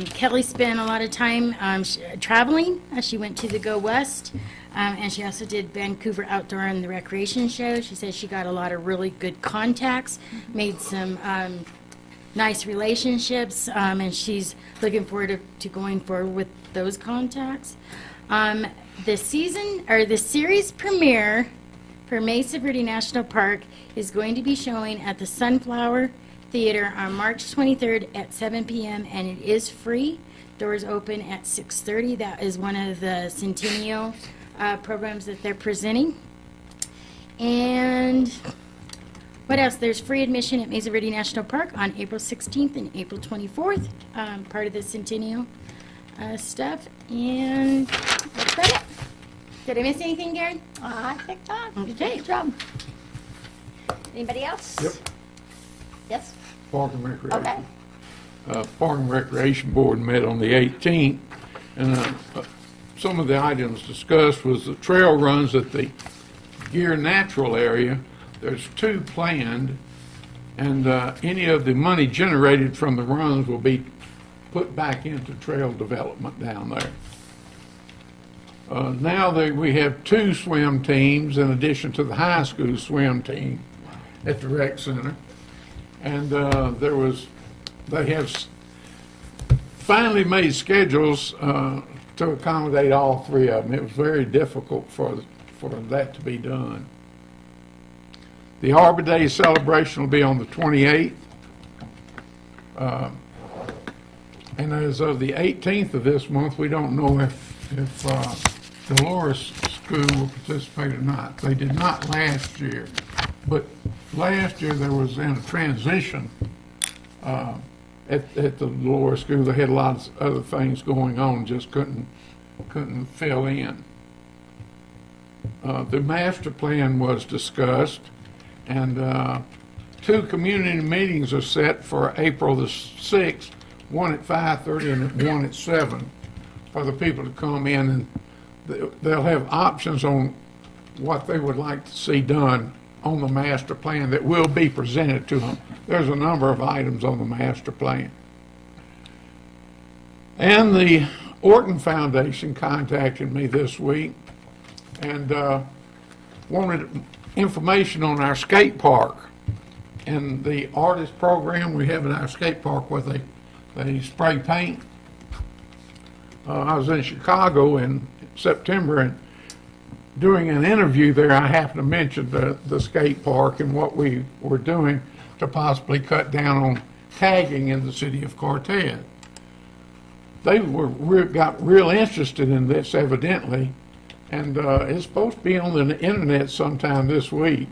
Kelly spent a lot of time traveling. She went to the Go West, and she also did Vancouver Outdoor and the Recreation Show. She said she got a lot of really good contacts, made some nice relationships, and she's looking forward to going forward with those contacts. The series premiere for Mesa Verde National Park is going to be showing at the Sunflower Theater on March 23rd at 7 p.m. and it is free. Doors open at 6:30. That is one of the Centennial programs that they're presenting. And what else? There's free admission at Mesa Verde National Park on April 16th and April 24th, part of the Centennial stuff. And that's about it. Did I miss anything, Garen? I think not. Okay. Good job. Anybody else? Yep. Yes? Park and Recreation. Okay. Park and Recreation Board met on the 18th, and some of the items discussed was the trail runs at the Gear Natural area. There's 2 planned, and any of the money generated from the runs will be put back into trail development down there. Now we have 2 swim teams in addition to the high school swim team at the rec center. And they have finally made schedules to accommodate all 3 of them. It was very difficult for that to be done. The Arbor Day celebration will be on the 28th. And as of the 18th of this month, we don't know if Dolores School will participate or not. They did not last year. But last year there was in a transition at the lower school. They had a lot of other things going on, just couldn't fill in. the master plan was discussed, and 2 community meetings are set for April the 6th, one at 5:30 and one at 7, for the people to come in, and they'll have options on what they would like to see done on the master plan that will be presented to them. There's a number of items on the master plan. And the Orton Foundation contacted me this week and wanted information on our skate park and the artist program we have in our skate park where they spray paint. I was in Chicago in September, and doing an interview there, I happened to mention the skate park and what we were doing to possibly cut down on tagging in the city of Cortez. They got real interested in this, evidently, and it's supposed to be on the internet sometime this week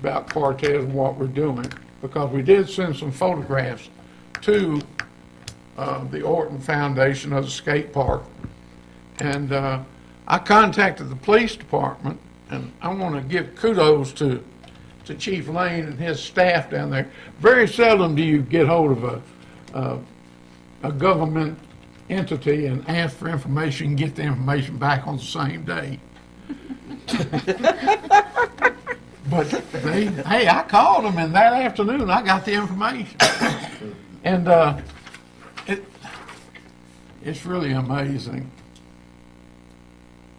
about Cortez and what we're doing, because we did send some photographs to the Orton Foundation of the skate park. And I contacted the police department, and I want to give kudos to Chief Lane and his staff down there. Very seldom do you get hold of a government entity and ask for information and get the information back on the same day. But hey, I called them, and that afternoon I got the information. And it's really amazing.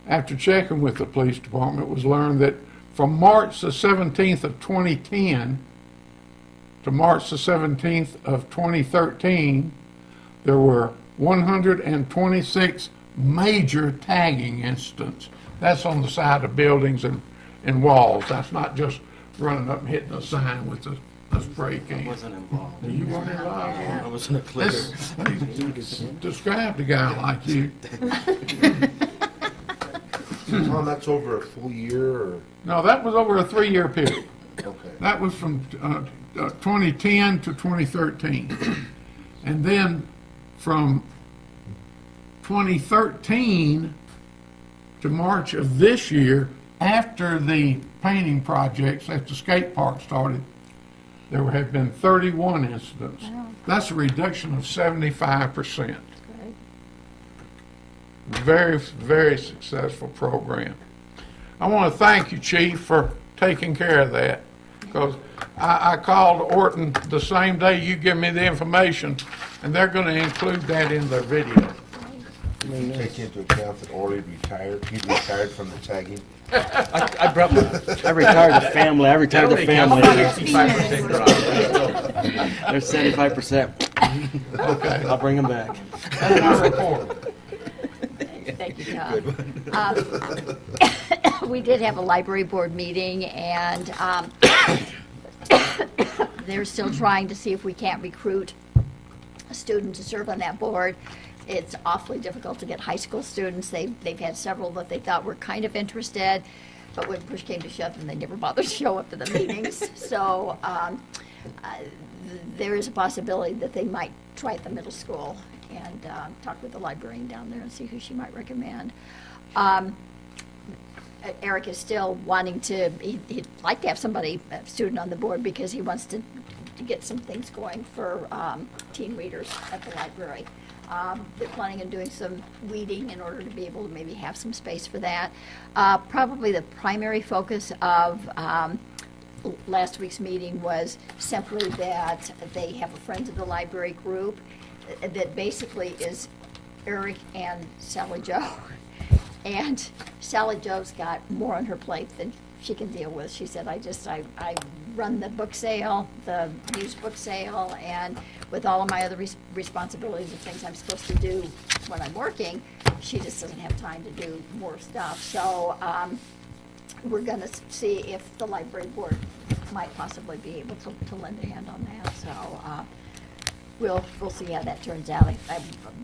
After checking with the police department, it was learned that from March the 17th of 2010 to March the 17th of 2013, there were 126 major tagging incidents. That's on the side of buildings and walls. That's not just running up and hitting a sign with a spray can. I wasn't involved. You weren't involved? I wasn't a clicker. Describe a guy like you. Tom, that's over a full year, or? No, that was over a 3-year period. Okay. That was from 2010 to 2013. And then from 2013 to March of this year, after the painting projects at the skate park started, there have been 31 incidents. Wow. That's a reduction of 75%. Very, very successful program. I want to thank you, Chief, for taking care of that, because I called Orton the same day you give me the information, and they're going to include that in their video. Did you take into account that Orly retired? He retired from the tagging? I retired the family. I retired the family. 65% drop. There's 75%. Okay. I'll bring them back. That's my report. Thank you, Tom. We did have a library board meeting, and they're still trying to see if we can't recruit a student to serve on that board. It's awfully difficult to get high school students. They've had several that they thought were kind of interested, but when push came to shove, they never bothered to show up to the meetings. So there is a possibility that they might try at the middle school and talk with the librarian down there and see who she might recommend. Eric is still wanting to, he'd like to have somebody, a student on the board, because he wants to get some things going for teen readers at the library. They're planning on doing some weeding in order to be able to maybe have some space for that. Probably the primary focus of last week's meeting was simply that they have a Friends of the Library group that basically is Eric and Sally Jo. And Sally Jo's got more on her plate than she can deal with. She said, I run the book sale, the used book sale, and with all of my other responsibilities and things I'm supposed to do when I'm working, she just doesn't have time to do more stuff. So we're going to see if the library board might possibly be able to lend a hand on that. So we'll see how that turns out.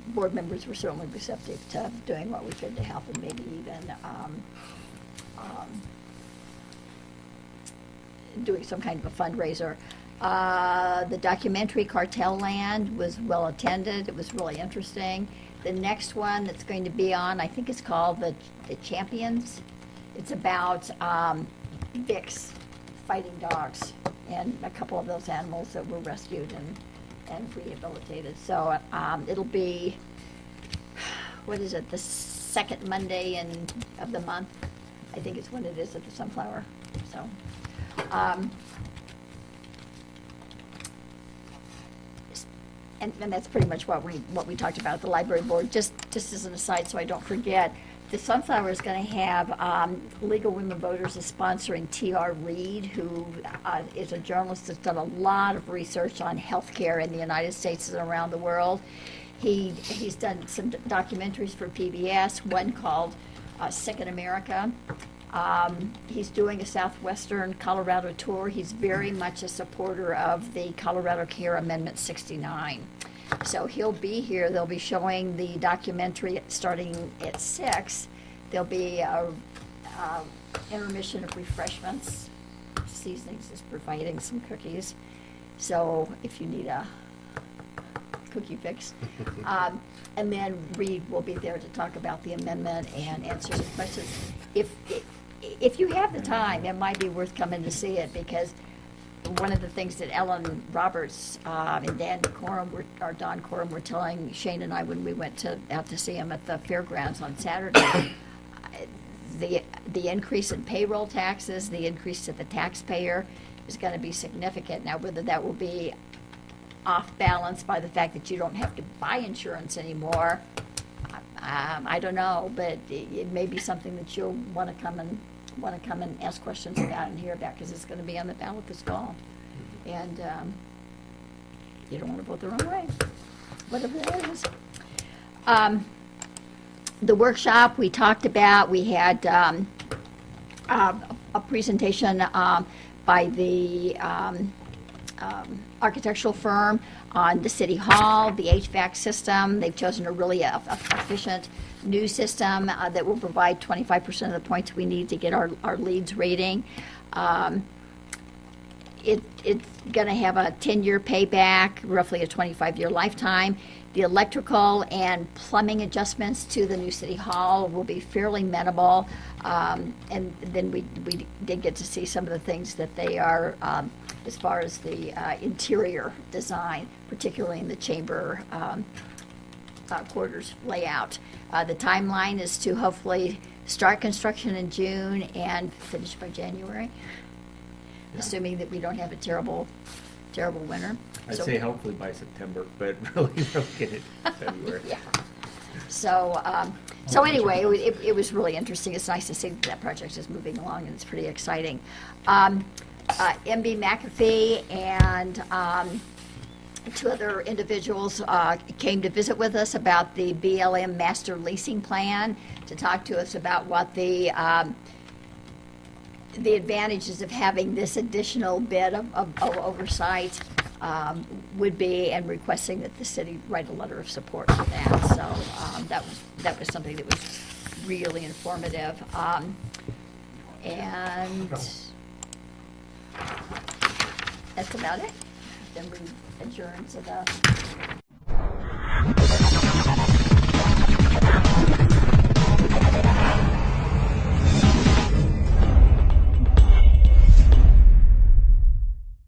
Board members were certainly receptive to doing what we could to help, and maybe even doing some kind of a fundraiser. The documentary Cartel Land was well attended. It was really interesting. The next one that's going to be on, I think it's called The Champions, It's about Vicks fighting dogs, and a couple of those animals that were rescued and rehabilitated. So it'll be, what is it, the second Monday of the month? I think it's when it is at the Sunflower. So, and that's pretty much what we talked about at the library board. Just as an aside, so I don't forget, the Sunflower is going to have Legal Women Voters is sponsoring T.R. Reid, who is a journalist that's done a lot of research on healthcare in the United States and around the world. He's done some documentaries for PBS, one called Sick in America. He's doing a southwestern Colorado tour. He's very much a supporter of the Colorado Care Amendment 69. So he'll be here. They'll be showing the documentary starting at 6. There'll be a intermission of refreshments. Seasonings is providing some cookies. So if you need a cookie fix. And then Reid will be there to talk about the amendment and answer some questions. If you have the time, it might be worth coming to see it, because one of the things that Ellen Roberts and Don Corum were telling Shane and I when we went out to see him at the fairgrounds on Saturday, the increase in payroll taxes, the increase to the taxpayer is going to be significant. Now, whether that will be off balance by the fact that you don't have to buy insurance anymore, I don't know, but it may be something that you'll want to come and ask questions about and hear about, because it's going to be on the ballot this fall, and you don't want to vote the wrong way, whatever that is. The workshop we talked about, we had a presentation by the architectural firm on the City Hall, the HVAC system. They've chosen a really efficient new system that will provide 25% of the points we need to get our LEEDs rating. It's going to have a 10-year payback, roughly a 25-year lifetime. The electrical and plumbing adjustments to the new City Hall will be fairly minimal. And then we did get to see some of the things that they are, as far as the interior design, particularly in the chamber quarters layout. The timeline is to hopefully start construction in June and finish by January, assuming that we don't have a terrible winter. I'd say hopefully by September, but really we'll get it February. Yeah. So anyway, it was really interesting. It's nice to see that project is moving along, and it's pretty exciting. MB McAfee and two other individuals came to visit with us about the BLM master leasing plan, to talk to us about what the advantages of having this additional bit of oversight would be, and requesting that the city write a letter of support for that. So that was something that was really informative. And that's about it. Then we adjourn to the